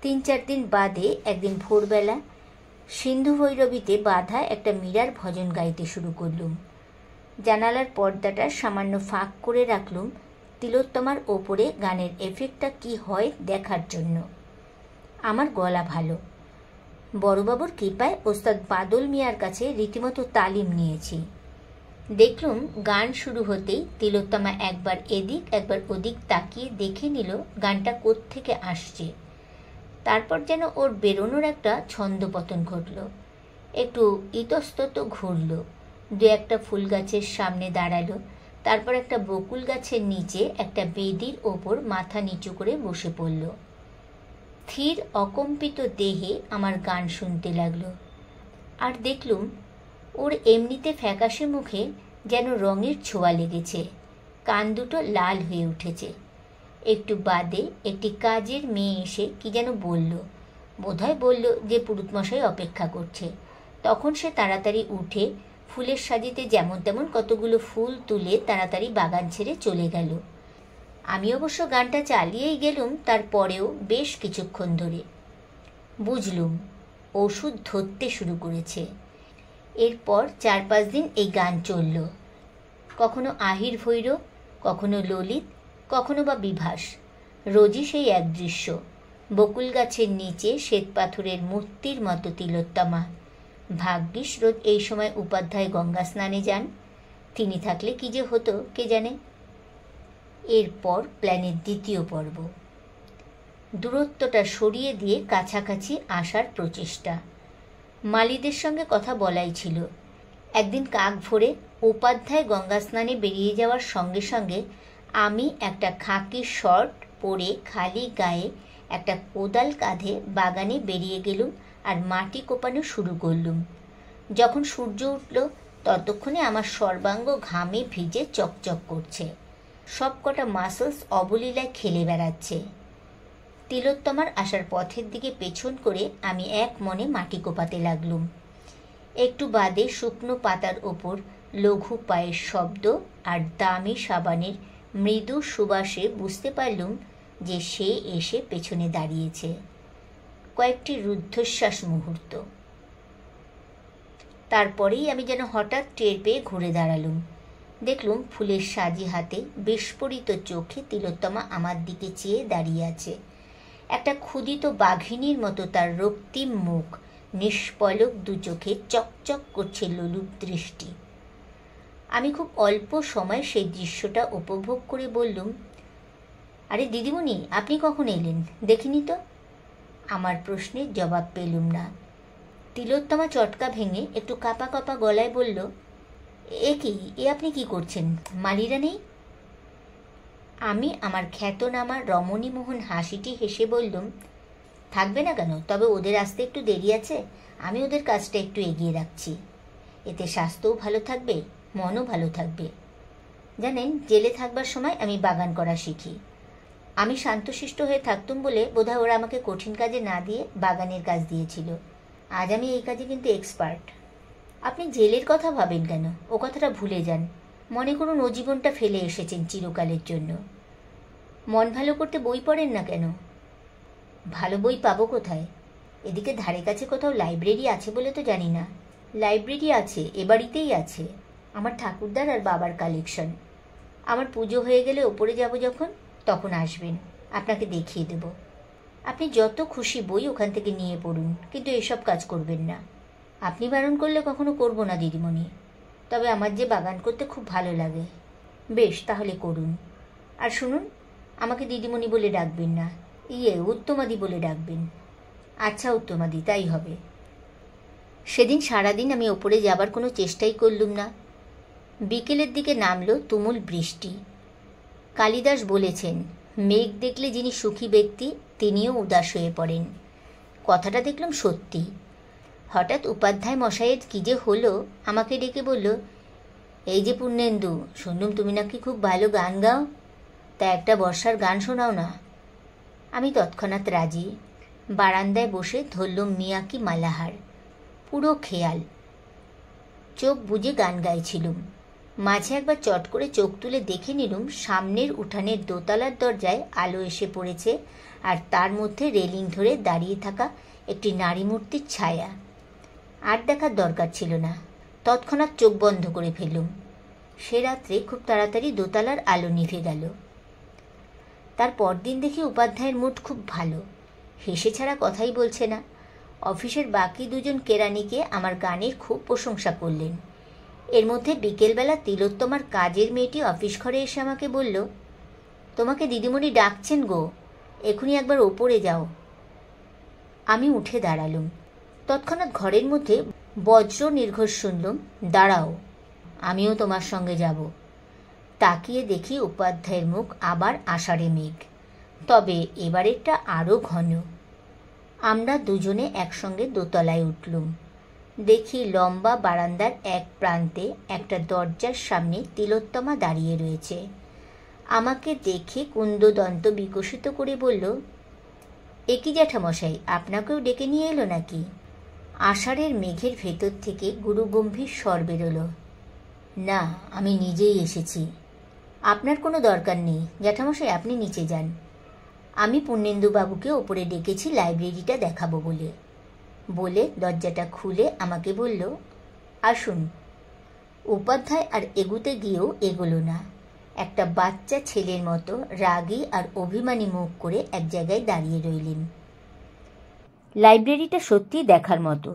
3-4 দিন বাদে একদিন ভোরবেলা সিন্ধু ভৈরবীতে বাঁধা একটা মীরার ভজন গাইতে শুরু করলুম। জানালার পর্দাটা সামান্য ফাঁক করে রাখলুম তিলোত্তমার ওপরে গানের এফেক্টটা কি হয় দেখার জন্য। আমার গলা ভালো। বড়বাবুর কৃপায় ওস্তাদ বাদল মিয়ার কাছে রীতিমতো তালিম নিয়েছি। দেখলুম গান শুরু হতেই তিলোত্তমা একবার এদিক একবার ওদিক তাকিয়ে দেখে নিল গানটা কোত্থেকে আসছে। তারপর যেন ওর বেরোনোর একটা ছন্দপতন ঘটল। একটু ইতস্তত ঘুরল, দু একটা ফুল গাছের সামনে দাঁড়ালো, তারপর একটা বকুল গাছের নিচে একটা বেদির ওপর মাথা নিচু করে বসে পড়ল। স্থির অকম্পিত দেহে আমার গান শুনতে লাগলো। আর দেখলুম ওর এমনিতে ফ্যাকাশে মুখে যেন রঙের ছোঁয়া লেগেছে, কান দুটো লাল হয়ে উঠেছে। একটু বাদে একটি কাজের মেয়ে এসে কি যেন বলল, বোধহয় বলল যে পুরুতমশাই অপেক্ষা করছে। তখন সে তাড়াতাড়ি উঠে ফুলের সাজিতে যেমন তেমন কতগুলো ফুল তুলে তাড়াতাড়ি বাগান ছেড়ে চলে গেল। আমি অবশ্য গানটা চালিয়েই গেলুম তারপরেও বেশ কিছুক্ষণ ধরে। বুঝলুম ওষুধ ধরতে শুরু করেছে। এরপর 4-5 দিন এই গান চলল। কখনো আহির ভৈরব, কখনো ললিত, কখনো বা বিভাস। রোজই সেই এক দৃশ্য, বকুল গাছের নিচে শ্বেতপাথরের মূর্তির মতো তিলোত্তমা। ভাগ্যিস রোজ এই সময় উপাধ্যায় গঙ্গা স্নানে যান, তিনি থাকলে কি যে হতো কে জানে। এরপর প্ল্যানের দ্বিতীয় পর্ব, দূরত্বটা সরিয়ে দিয়ে কাছাকাছি আসার প্রচেষ্টা। মালিদের সঙ্গে কথা বলাই ছিল। একদিন কাক ভোরে উপাধ্যায় গঙ্গা স্নানে বেরিয়ে যাওয়ার সঙ্গে সঙ্গে আমি একটা খাকি শর্ট পরে খালি গায়ে একটা কোদাল কাঁধে বাগানে বেরিয়ে গেলুম আর মাটি কোপানো শুরু করলুম। যখন সূর্য উঠল ততক্ষণে আমার সর্বাঙ্গ ঘামে ভিজে চকচক করছে, সব কটা মাসলস অবলীলায় খেলে বেড়াচ্ছে। তিলোত্তমার আসার পথের দিকে পেছন করে আমি এক মনে মাটি কোপাতে লাগলুম। একটু বাদে শুকনো পাতার ওপর লঘু পায়ের শব্দ আর দামি সাবানের মৃদু সুবাসে বুঝতে পারলুম যে সে এসে পেছনে দাঁড়িয়েছে। কয়েকটি রুদ্ধশ্বাস মুহূর্ত, তারপরেই আমি যেন হঠাৎ টের পেয়ে ঘুরে দাঁড়ালুম। দেখলুম ফুলের সাজি হাতে বিস্ফোরিত চোখে তিলোত্তমা আমার দিকে চেয়ে দাঁড়িয়ে আছে। একটা ক্ষুদিত বাঘিনীর মতো তার রক্তিম মুখ, নিষ্পলক দু চোখে চকচক করছে লোলুপ দৃষ্টি। আমি খুব অল্প সময় সেই দৃশ্যটা উপভোগ করে বললুম, আরে দিদিমণি, আপনি কখন এলেন? দেখিনি তো। আমার প্রশ্নের জবাব পেলুম না। তিলোত্তমা চটকা ভেঙে একটু কাঁপা কাঁপা গলায় বলল, এ কি, এ আপনি কি করছেন? মালিরা নেই? আমি আমার খ্যাতনামা রমণীমোহন হাসিটি হেসে বললুম, থাকবে না কেন, তবে ওদের আসতে একটু দেরি আছে, আমি ওদের কাজটা একটু এগিয়ে রাখছি। এতে স্বাস্থ্যও ভালো থাকবে, মনও ভালো থাকবে। জানেন, জেলে থাকবার সময় আমি বাগান করা শিখি। আমি শান্তশিষ্ট হয়ে থাকতুম বলে বোধহয় ওরা আমাকে কঠিন কাজে না দিয়ে বাগানের কাজ দিয়েছিল। আজ আমি এই কাজে কিন্তু এক্সপার্ট। আপনি জেলের কথা ভাবেন কেন? ও কথাটা ভুলে যান। মনে করুন ও জীবনটা ফেলে এসেছেন চিরকালের জন্য। মন ভালো করতে বই পড়েন না কেন? ভালো বই পাবো কোথায়? এদিকে ধারে কাছে কোথাও লাইব্রেরি আছে বলে তো জানি না। লাইব্রেরি আছে, এ বাড়িতেই আছে, আমার ঠাকুরদার আর বাবার কালেকশন। আমার পুজো হয়ে গেলে ওপরে যাব যখন, তখন আসবেন, আপনাকে দেখিয়ে দেব। আপনি যত খুশি বই ওখান থেকে নিয়ে পড়ুন, কিন্তু এসব কাজ করবেন না। আপনি বারণ করলে কখনো করব না দিদিমণি, তবে আমার যে বাগান করতে খুব ভালো লাগে। বেশ, তাহলে করুন। আর শুনুন, আমাকে দিদিমণি বলে ডাকবেন না, উত্তমাদি বলে ডাকবেন। আচ্ছা উত্তমাদি, তাই হবে। সেদিন সারাদিন আমি ওপরে যাবার কোনো চেষ্টাই করলুম না। বিকেলের দিকে নামলো তুমুল বৃষ্টি। কালিদাস বলেছেন, মেঘ দেখলে যিনি সুখী ব্যক্তি তিনিও উদাস হয়ে পড়েন। কথাটা দেখলাম সত্যি। হঠাৎ উপাধ্যায় মশাইয়ের কী যে হলো, আমাকে ডেকে বলল, এই যে পূর্ণেন্দু, শুনলুম তুমি নাকি খুব ভালো গান গাও, তা একটা বর্ষার গান শোনাও না। আমি তৎক্ষণাৎ রাজি। বারান্দায় বসে ধরলুম মিয়াকি মালাহার, পুরো খেয়াল। চোখ বুজে গান গাইছিলুম। মাঝে একবার চট করে চোখ তুলে দেখে নিলুম সামনের উঠানের দোতলার দরজায় আলো এসে পড়েছে, আর তার মধ্যে রেলিং ধরে দাঁড়িয়ে থাকা একটি নারী মূর্তির ছায়া। আর দেখার দরকার ছিল না, তৎক্ষণাৎ চোখ বন্ধ করে ফেলুম। সে রাত্রে খুব তাড়াতাড়ি দোতলার আলো নিভে গেল। তার পরদিন দেখি উপাধ্যায়ের মুড খুব ভালো, হেসে ছাড়া কথাই বলছে না। অফিসের বাকি দুজন কেরানিকে আমার গানের খুব প্রশংসা করলেন। এর মধ্যে বিকেলবেলা তিলোত্তমার কাজের মেয়েটি অফিস ঘরে এসে আমাকে বলল, তোমাকে দিদিমণি ডাকছেন গো, এখনই একবার ওপরে যাও। আমি উঠে দাঁড়ালুম। তৎক্ষণাৎ ঘরের মধ্যে বজ্র নির্ঘোষ শুনলুম, দাঁড়াও, আমিও তোমার সঙ্গে যাব। তাকিয়ে দেখি উপাধ্যায়ের মুখ আবার আষাঢ়ে মেঘ, তবে এবারেরটা আরও ঘন। আমরা দুজনে একসঙ্গে দোতলায় উঠলুম। দেখি লম্বা বারান্দার এক প্রান্তে একটা দরজার সামনে তিলোত্তমা দাঁড়িয়ে রয়েছে। আমাকে দেখে কুন্দদন্ত বিকশিত করে বলল, এ কি জ্যাঠামশাই, আপনাকেও ডেকে নিয়ে এলো নাকি? আষাঢ়ের মেঘের ভেতর থেকে গুরুগম্ভীর স্বর বেরোলো, না, আমি নিজেই এসেছি। আপনার কোনো দরকার নেই জ্যাঠামশাই, আপনি নিচে যান। আমি পূর্ণেন্দুবাবুকে ওপরে ডেকেছি লাইব্রেরিটা দেখাবো বলে দরজাটা খুলে আমাকে বলল, আসুন। উপাধ্যায় আর এগুতে গিয়েও এগোলো না। একটা বাচ্চা ছেলের মতো রাগী আর অভিমানী মুখ করে এক জায়গায় দাঁড়িয়ে রইলেন। লাইব্রেরিটা সত্যিই দেখার মতো।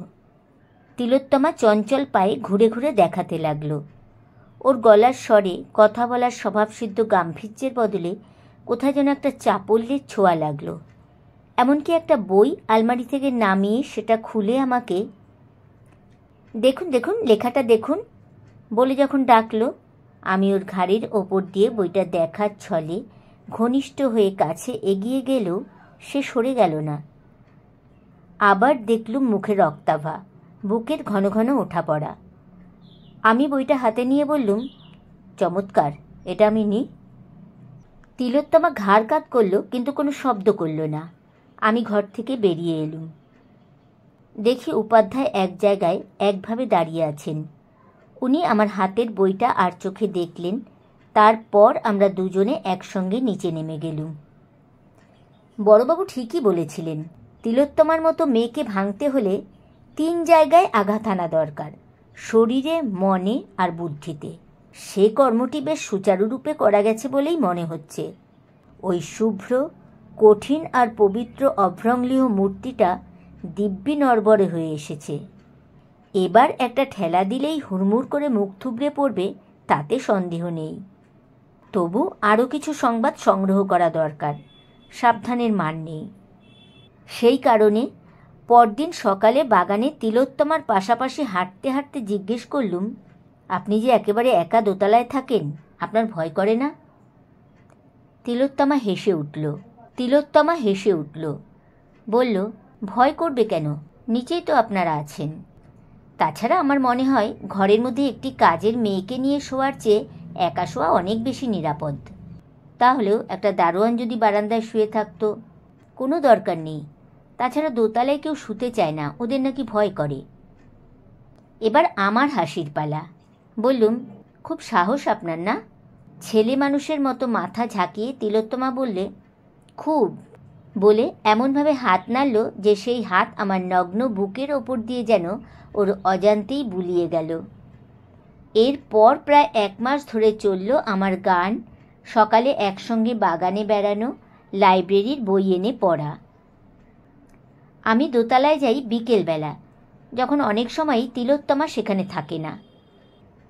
তিলোত্তমা চঞ্চল পায়ে ঘুরে ঘুরে দেখাতে লাগলো। ওর গলার স্বরে কথা বলার স্বভাবসিদ্ধ গাম্ভীর্যের বদলে কোথায় যেন একটা চাপল্যের ছোঁয়া লাগলো। এমনকি একটা বই আলমারি থেকে নামিয়ে সেটা খুলে আমাকে, দেখুন দেখুন লেখাটা দেখুন বলে যখন ডাকলো, আমি ওর ঘাড়ের ওপর দিয়ে বইটা দেখার ছলে ঘনিষ্ঠ হয়ে কাছে এগিয়ে গেলেও সে সরে গেল না। আবার দেখলুম মুখে রক্তাভা, বুকের ঘন ঘন ওঠা পড়া। আমি বইটা হাতে নিয়ে বললুম, চমৎকার, এটা আমি নিই। তিলোত্তমা ঘাড় কাত করল, কিন্তু কোনো শব্দ করল না। আমি ঘর থেকে বেরিয়ে এলুম। দেখি উপাধ্যায় এক জায়গায় একভাবে দাঁড়িয়ে আছেন। উনি আমার হাতের বইটা আর চোখে দেখলেন। তারপর আমরা দুজনে একসঙ্গে নিচে নেমে গেলুম। বড়বাবু ঠিকই বলেছিলেন, তিলোত্তমার মতো মেয়েকে ভাঙতে হলে 3 জায়গায় আঘাত আনা দরকার, শরীরে, মনে আর বুদ্ধিতে। সে কর্মটি বেশ সুচারুরূপে করা গেছে বলেই মনে হচ্ছে। ওই শুভ্র, কঠিন আর পবিত্র অভ্রংলীয় মূর্তিটা দিব্যি নড়বড়ে হয়ে এসেছে। এবার একটা ঠেলা দিলেই হুড়মুড় করে মুখ থুবড়ে পড়বে, তাতে সন্দেহ নেই। তবু আরও কিছু সংবাদ সংগ্রহ করা দরকার, সাবধানের মান নেই। সেই কারণে পরদিন সকালে বাগানে তিলোত্তমার পাশাপাশি হাঁটতে হাঁটতে জিজ্ঞেস করলুম, আপনি যে একেবারে একা দোতলায় থাকেন, আপনার ভয় করে না? তিলোত্তমা হেসে উঠল, বলল, ভয় করবে কেন, নিচেই তো আপনারা আছেন। তাছাড়া আমার মনে হয় ঘরের মধ্যে একটি কাজের মেয়েকে নিয়ে শোয়ার চেয়ে একা শোয়া অনেক বেশি নিরাপদ। তাহলেও একটা দারোয়ান যদি বারান্দায় শুয়ে থাকতো। কোনো দরকার নেই। তাছাড়া দোতলায় কেউ শুতে চায় না, ওদের নাকি ভয় করে। এবার আমার হাসির পালা। বললুম, খুব সাহস আপনার না? ছেলে মানুষের মতো মাথা ঝাঁকিয়ে তিলোত্তমা বললে, খুব, বলে এমনভাবে হাত নাড়ল যে সেই হাত আমার নগ্ন বুকের ওপর দিয়ে যেন ওর অজান্তেই বুলিয়ে গেল। এরপর প্রায় 1 মাস ধরে চলল আমার গান, সকালে একসঙ্গে বাগানে বেড়ানো, লাইব্রেরির বই এনে পড়া। আমি দোতলায় যাই বিকেলবেলা, যখন অনেক সময়ই তিলোত্তমা সেখানে থাকে না।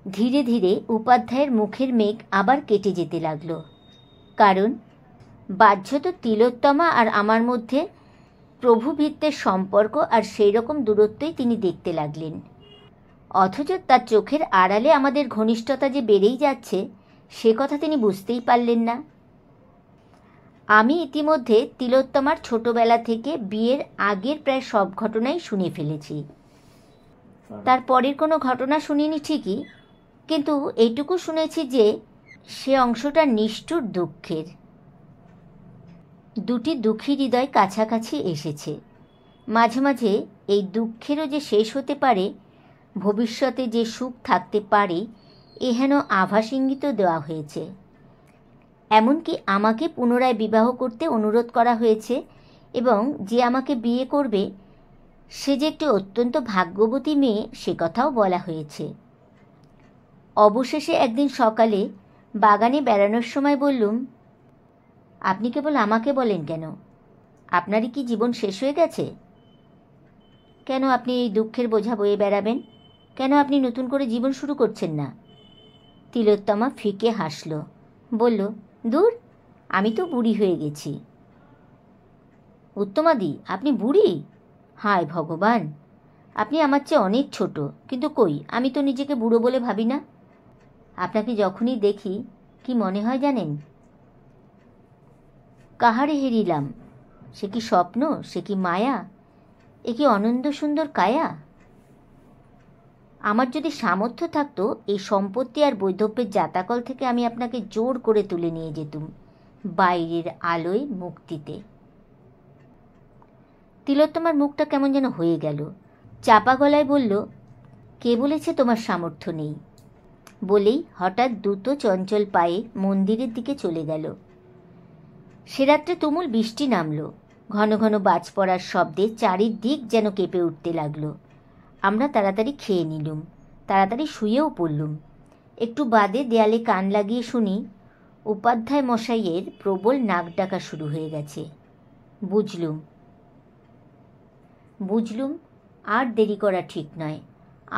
ধীরে ধীরে উপাধ্যায়ের মুখের মেঘ আবার কেটে যেতে লাগল। কারণ বাহ্যত তিলোত্তমা আর আমার মধ্যে প্রভুভৃত্যের সম্পর্ক আর সেই রকম দূরত্বই তিনি দেখতে লাগলেন। অথচ তার চোখের আড়ালে আমাদের ঘনিষ্ঠতা যে বেড়েই যাচ্ছে, সে কথা তিনি বুঝতেই পারলেন না। আমি ইতিমধ্যে তিলোত্তমার ছোটবেলা থেকে বিয়ের আগের প্রায় সব ঘটনাই শুনে ফেলেছি। তার পরের কোনো ঘটনা শুনিনি ঠিকই, কিন্তু এইটুকু শুনেছি যে সে অংশটা নিষ্ঠুর দুঃখের। 2টি দুঃখী হৃদয় কাছাকাছি এসেছে। মাঝে মাঝে এই দুঃখেরও যে শেষ হতে পারে, ভবিষ্যতে যে সুখ থাকতে পারে, এহেন আভাস ইঙ্গিত দেওয়া হয়েছে। এমনকি আমাকে পুনরায় বিবাহ করতে অনুরোধ করা হয়েছে এবং যে আমাকে বিয়ে করবে সে যে একটি অত্যন্ত ভাগ্যবতী মেয়ে সে কথাও বলা হয়েছে। অবশেষে একদিন সকালে বাগানে বেড়ানোর সময় বললুম, আপনি কেবল আমাকে বলেন কেন? আপনারই কি জীবন শেষ হয়ে গেছে? কেন আপনি এই দুঃখের বোঝা বয়ে বেড়াবেন? কেন আপনি নতুন করে জীবন শুরু করছেন না? তিলোত্তমা ফিকে হাসল, বলল, দূর, আমি তো বুড়ি হয়ে গেছি। উত্তমাদি, আপনি বুড়ি? হায় ভগবান, আপনি আমার চেয়ে অনেক ছোট, কিন্তু কই, আমি তো নিজেকে বুড়ো বলে ভাবি না। আপনাকে যখনই দেখি কি মনে হয় জানেন? কাহারে হেরিলাম, সে কি স্বপ্ন, সে কি মায়া, এ কি অনন্ত সুন্দর কায়া? আমার যদি সামর্থ্য থাকতো, এই সম্পত্তি আর বৈধব্যের জাতাকল থেকে আমি আপনাকে জোর করে তুলে নিয়ে যেতুম বাইরের আলোয় মুক্তিতে। তিলোত্তমার মুখটা কেমন যেন হয়ে গেল। চাপা গলায় বলল, কে বলেছে তোমার সামর্থ্য নেই? বলেই হঠাৎ দ্রুত চঞ্চল পায়ে মন্দিরের দিকে চলে গেল। সে রাত্রে তুমুল বৃষ্টি নামল। ঘন ঘন বাজ পড়ার শব্দে চারিদিক যেন কেঁপে উঠতে লাগলো। আমরা তাড়াতাড়ি খেয়ে নিলুম, তাড়াতাড়ি শুয়েও পড়লুম। একটু বাদে দেয়ালে কান লাগিয়ে শুনি উপাধ্যায় মশাইয়ের প্রবল নাক ডাকা শুরু হয়ে গেছে। বুঝলুম আর দেরি করা ঠিক নয়,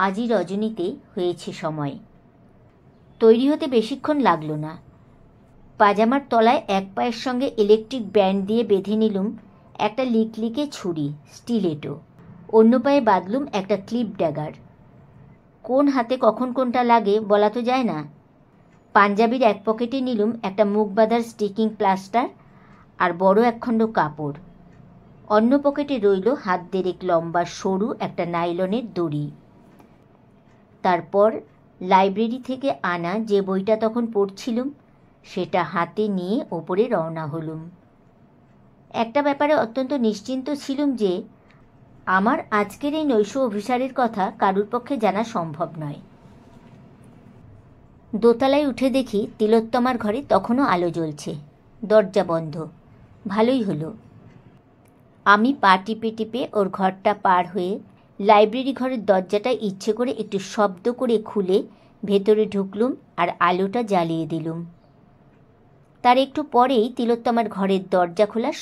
আজই রজনীতে হয়েছে সময়। তৈরি হতে বেশিক্ষণ লাগলো না। পাজামার তলায় এক পায়ের সঙ্গে ইলেকট্রিক ব্যান্ড দিয়ে বেঁধে নিলুম একটা লিকলিকে ছুরি, স্টিলেটো। অন্য পায়ে বাঁধলুম একটা ক্লিপ ড্যাগার। কোন হাতে কখন কোনটা লাগে বলা তো যায় না। পাঞ্জাবির এক পকেটে নিলুম একটা মুখ বাঁধার স্টিকিং প্লাস্টার আর বড় একখণ্ড কাপড়। অন্য পকেটে রইল হাত দেড়েক লম্বা সরু একটা নাইলনের দড়ি। তারপর লাইব্রেরি থেকে আনা যে বইটা তখন পড়ছিলুম সেটা হাতে নিয়ে ওপরে রওনা হলুম। একটা ব্যাপারে অত্যন্ত নিশ্চিন্ত ছিলুম যে আমার আজকের এই নৈশ অভিসারের কথা কারুর পক্ষে জানা সম্ভব নয়। দোতলায় উঠে দেখি তিলোত্তমার ঘরে তখনও আলো জ্বলছে, দরজা বন্ধ। ভালোই হলো। আমি পা টিপে টিপে ওর ঘরটা পার হয়ে লাইব্রেরি ঘরের দরজাটা ইচ্ছে করে একটু শব্দ করে খুলে ভেতরে ঢুকলুম আর আলোটা জ্বালিয়ে দিলুম। তার একটু পরেই তিলোত্তমার ঘরের দরজা খোলার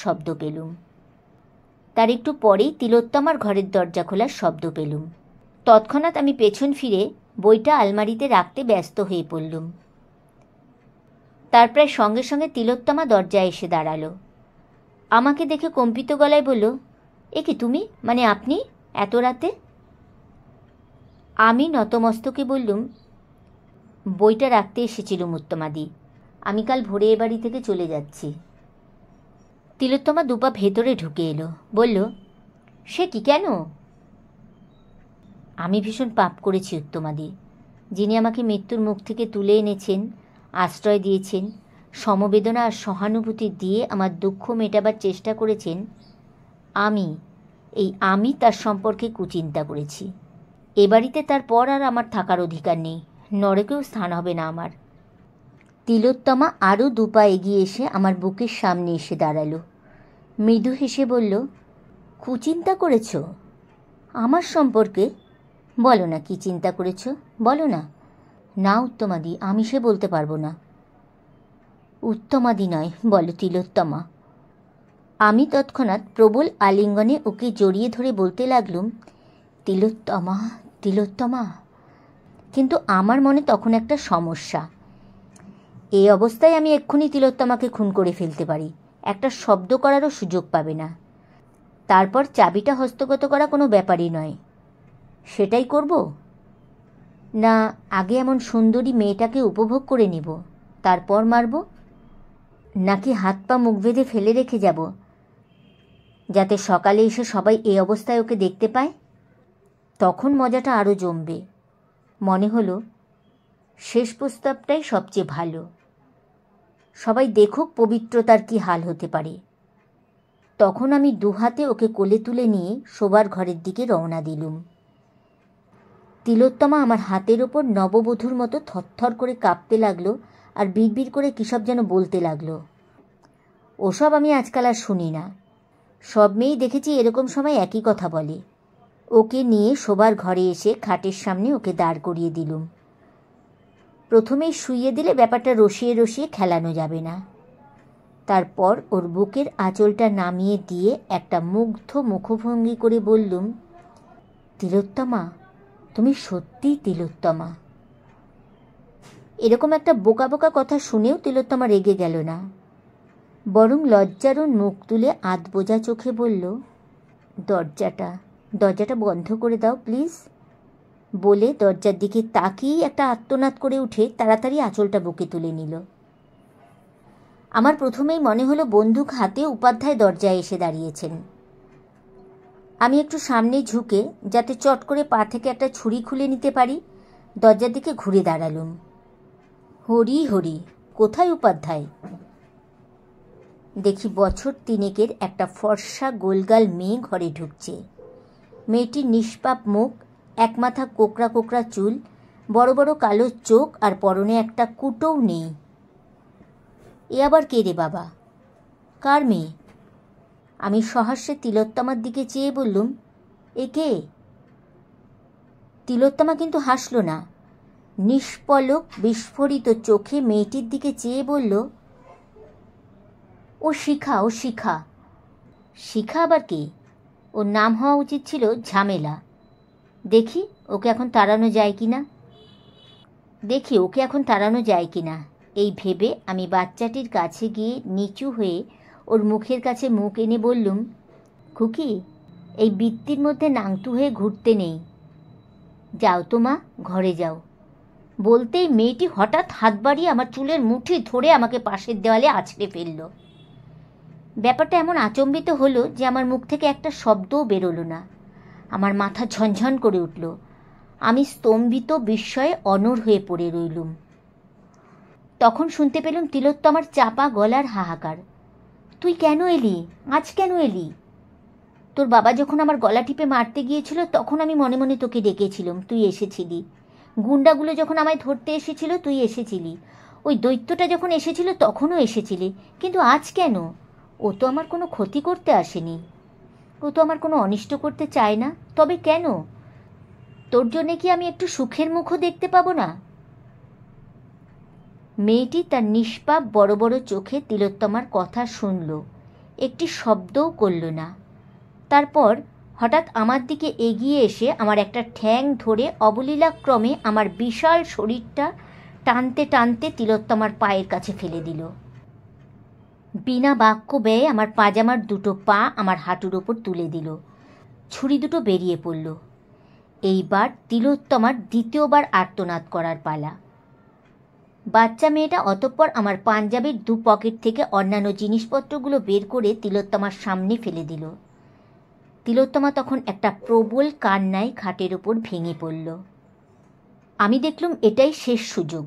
শব্দ পেলুম। তৎক্ষণাৎ আমি পেছন ফিরে বইটা আলমারিতে রাখতে ব্যস্ত হয়ে পড়লুম। তার প্রায় সঙ্গে সঙ্গে তিলোত্তমা দরজায় এসে দাঁড়ালো। আমাকে দেখে কম্পিত গলায় বলল, এ কি তুমি, মানে আপনি এত রাতে? আমি নতমস্তকে বললুম, বইটা রাখতে এসেছিলুম উত্তমাদি, আমি কাল ভোরে এ বাড়ি থেকে চলে যাচ্ছি। তিলোত্তমা দুপা ভেতরে ঢুকে এলো, বলল, সে কি, কেন? আমি ভীষণ পাপ করেছি উত্তমাদি। যিনি আমাকে মৃত্যুর মুখ থেকে তুলে এনেছেন, আশ্রয় দিয়েছেন, সমবেদনা আর সহানুভূতি দিয়ে আমার দুঃখ মেটাবার চেষ্টা করেছেন, আমি তার সম্পর্কে কুচিন্তা করেছি। এ বাড়িতে তার পর আর আমার থাকার অধিকার নেই, নরকেও স্থান হবে না আমার। তিলোত্তমা আরও দুপা এগিয়ে এসে আমার বুকের সামনে এসে দাঁড়ালো। মৃদু হেসে বলল, কুচিন্তা করেছ আমার সম্পর্কে? বলো না কি চিন্তা করেছ, বলো না। না উত্তমাদি, আমি সে বলতে পারবো না। উত্তমাদি নয়, বলো তিলোত্তমা। আমি তৎক্ষণাৎ প্রবল আলিঙ্গনে ওকে জড়িয়ে ধরে বলতে লাগলুম, তিলোত্তমা, তিলোত্তমা। কিন্তু আমার মনে তখন একটা সমস্যা। এই অবস্থায় আমি এক্ষুনি তিলোত্তমাকে খুন করে ফেলতে পারি, একটা শব্দ করারও সুযোগ পাবে না। তারপর চাবিটা হস্তগত করা কোনো ব্যাপারই নয়। সেটাই করব, না আগে এমন সুন্দরী মেয়েটাকে উপভোগ করে নিব, তারপর মারব? নাকি হাত পা মুখ বেঁধে ফেলে রেখে যাব, যাতে সকালে এসে সবাই এই অবস্থায় ওকে দেখতে পায়? তখন মজাটা আরও জমবে। মনে হলো শেষ প্রস্তাবটাই সবচেয়ে ভালো। সবাই দেখুক পবিত্রতার কি হাল হতে পারে। তখন আমি দুহাতে ওকে কোলে তুলে নিয়ে শোবার ঘরের দিকে রওনা দিলুম। তিলোত্তমা আমার হাতের ওপর নববধূর মতো থরথর করে কাঁপতে লাগলো আর বিড়বিড় করে কী সব যেন বলতে লাগলো। ওসব আমি আজকাল আর শুনি না। সব মেয়েই দেখেছি এরকম সময় একই কথা বলে। ওকে নিয়ে শোবার ঘরে এসে খাটের সামনে ওকে দাঁড় করিয়ে দিলুম। প্রথমেই শুইয়ে দিলে ব্যাপারটা রসিয়ে রসিয়ে খেলানো যাবে না। তারপর ওর বুকের আঁচলটা নামিয়ে দিয়ে একটা মুগ্ধ মুখভঙ্গি করে বললুম, তিলোত্তমা, তুমি সত্যিই তিলোত্তমা। এরকম একটা বোকা বোকা কথা শুনেও তিলোত্তমা রেগে গেল না, বরং লজ্জারুণ মুখ তুলে আধ বোঝা চোখে বলল, দরজাটা বন্ধ করে দাও প্লিজ। বলে দরজার দিকে তাকিয়েই একটা আর্তনাদ করে উঠে তাড়াতাড়ি আঁচলটা বুকে তুলে নিল। আমার প্রথমেই মনে হলো বন্দুক হাতে উপাধ্যায় দরজায় এসে দাঁড়িয়েছেন। আমি একটু সামনে ঝুঁকে, যাতে চট করে পা থেকে একটা ছুরি খুলে নিতে পারি, দরজার দিকে ঘুরে দাঁড়ালুম। হরি হরি, কোথায় উপাধ্যায়? দেখি বছর তিনেকের একটা ফর্সা গোলগাল মেয়ে ঘরে ঢুকছে। মেয়েটির নিষ্পাপ মুখ, এক মাথা কোকড়া কোকড়া চুল, বড় বড় কালো চোখ, আর পরনে একটা কুটোও নেই। এ আবার কে রে বাবা? কার মেয়ে? আমি সহাস্যে তিলোত্তমার দিকে চেয়ে বললুম, এ কে? তিলোত্তমা কিন্তু হাসল না, নিষ্পলক বিস্ফোরিত চোখে মেয়েটির দিকে চেয়ে বলল, ও শিখা। শিখা আবার কে? ওর নাম হওয়া উচিত ছিল ঝামেলা। দেখি ওকে এখন তাড়ানো যায় কি না। এই ভেবে আমি বাচ্চাটির কাছে গিয়ে নিচু হয়ে ওর মুখের কাছে মুখ এনে বললুম, খুকি, এই বৃত্তির মধ্যে নাংটু হয়ে ঘুরতে নেই, যাও তো মা, ঘরে যাও। বলতেই মেয়েটি হঠাৎ হাত বাড়িয়ে আমার চুলের মুঠি ধরে আমাকে পাশের দেওয়ালে আছড়ে ফেলল। ব্যাপারটা এমন আচম্বিত হলো যে আমার মুখ থেকে একটা শব্দও বেরোলো না। আমার মাথা ঝনঝন করে উঠল। আমি স্তম্ভিত বিস্ময়ে অনড় হয়ে পড়ে রইলুম। তখন শুনতে পেলুম তিলোত্তমার চাপা গলার হাহাকার, তুই কেন এলি? আজ কেন এলি? তোর বাবা যখন আমার গলা টিপে মারতে গিয়েছিল তখন আমি মনে মনে তোকে ডেকেছিলাম, তুই এসেছিলি। গুন্ডাগুলো যখন আমায় ধরতে এসেছিল তুই এসেছিলি। ওই দৈত্যটা যখন এসেছিল তখনও এসেছিলি। কিন্তু আজ কেন? ও তো আমার কোনো ক্ষতি করতে আসেনি, ও তো আমার কোনো অনিষ্ট করতে চায় না। তবে কেন? তোর জন্যে কি আমি একটু সুখের মুখও দেখতে পাবো না? মেয়েটি তার নিষ্পাপ বড় বড় চোখে তিলোত্তমার কথা শুনল, একটি শব্দও করল না। তারপর হঠাৎ আমার দিকে এগিয়ে এসে আমার একটা ঠ্যাং ধরে অবলীলাক্রমে আমার বিশাল শরীরটা টানতে টানতে তিলোত্তমার পায়ের কাছে ফেলে দিল। বিনা বাক্য ব্যয়ে আমার পাজামার দুটো পা আমার হাঁটুর ওপর তুলে দিল। ছুরি দুটো বেরিয়ে পড়ল। এইবার তিলোত্তমার দ্বিতীয়বার আর্তনাদ করার পালা। বাচ্চা মেয়েটা অতঃপর আমার পাঞ্জাবির দু পকেট থেকে অন্যান্য জিনিসপত্রগুলো বের করে তিলোত্তমার সামনে ফেলে দিল। তিলোত্তমা তখন একটা প্রবল কান্নায় খাটের ওপর ভেঙে পড়ল। আমি দেখলুম এটাই শেষ সুযোগ।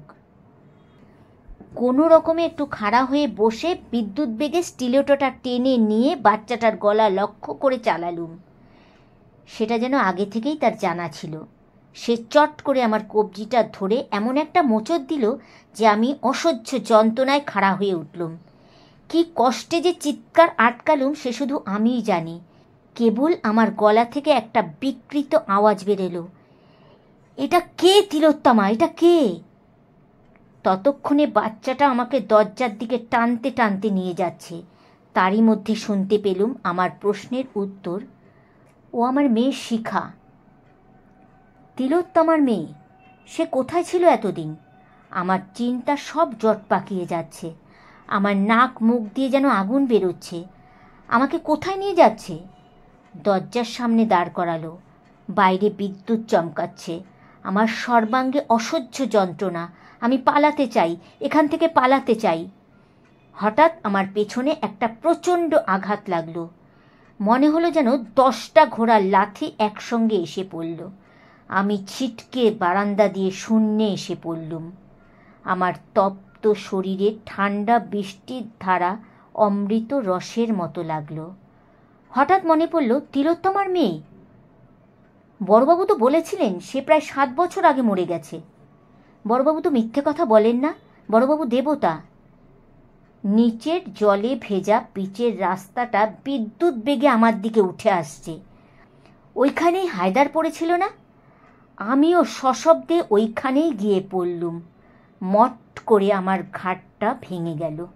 কোনো রকমে একটু খাড়া হয়ে বসে বিদ্যুৎ বেগে স্টিলেটোটা টেনে নিয়ে বাচ্চাটার গলা লক্ষ্য করে চালালুম। সেটা যেন আগে থেকেই তার জানা ছিল। সে চট করে আমার কবজিটা ধরে এমন একটা মোচড় দিল যে আমি অসহ্য যন্ত্রণায় খাড়া হয়ে উঠলুম। কি কষ্টে যে চিৎকার আটকালুম সে শুধু আমিই জানি। কেবল আমার গলা থেকে একটা বিকৃত আওয়াজ বেরোলো, এটা কে তিলোত্তমা, এটা কে? ততক্ষণে বাচ্চাটা আমাকে দরজার দিকে টানতে টানতে নিয়ে যাচ্ছে। তারই মধ্যে শুনতে পেলুম আমার প্রশ্নের উত্তর, ও আমার মেয়ে শিখা, তিলোত্তমার মেয়ে। সে কোথায় ছিল এতদিন? আমার চিন্তা সব জট পাকিয়ে যাচ্ছে। আমার নাক মুখ দিয়ে যেন আগুন বেরোচ্ছে। আমাকে কোথায় নিয়ে যাচ্ছে? দরজার সামনে দাঁড় করালো। বাইরে বিদ্যুৎ চমকাচ্ছে। আমার সর্বাঙ্গে অসহ্য যন্ত্রণা। আমি পালাতে চাই, এখান থেকে পালাতে চাই। হঠাৎ আমার পেছনে একটা প্রচণ্ড আঘাত লাগলো। মনে হলো যেন 10টা ঘোড়ার লাথি একসঙ্গে এসে পড়ল। আমি ছিটকে বারান্দা দিয়ে শূন্যে এসে পড়লুম। আমার তপ্ত শরীরে ঠান্ডা বৃষ্টির ধারা অমৃত রসের মতো লাগলো। হঠাৎ মনে পড়ল তিলোত্তমার মেয়ে। বড়বাবু তো বলেছিলেন সে প্রায় 7 বছর আগে মরে গেছে। বড়বাবু তো মিথ্যে কথা বলেন না। বড়বাবু দেবতা। নিচের জলে ভেজা পিচের রাস্তাটা বিদ্যুৎ বেগে আমার দিকে উঠে আসছে। ওইখানেই হায়দার পড়েছিল না? আমিও সশব্দে ওইখানেই গিয়ে পড়লুম। মট করে আমার ঘাটটা ভেঙে গেল।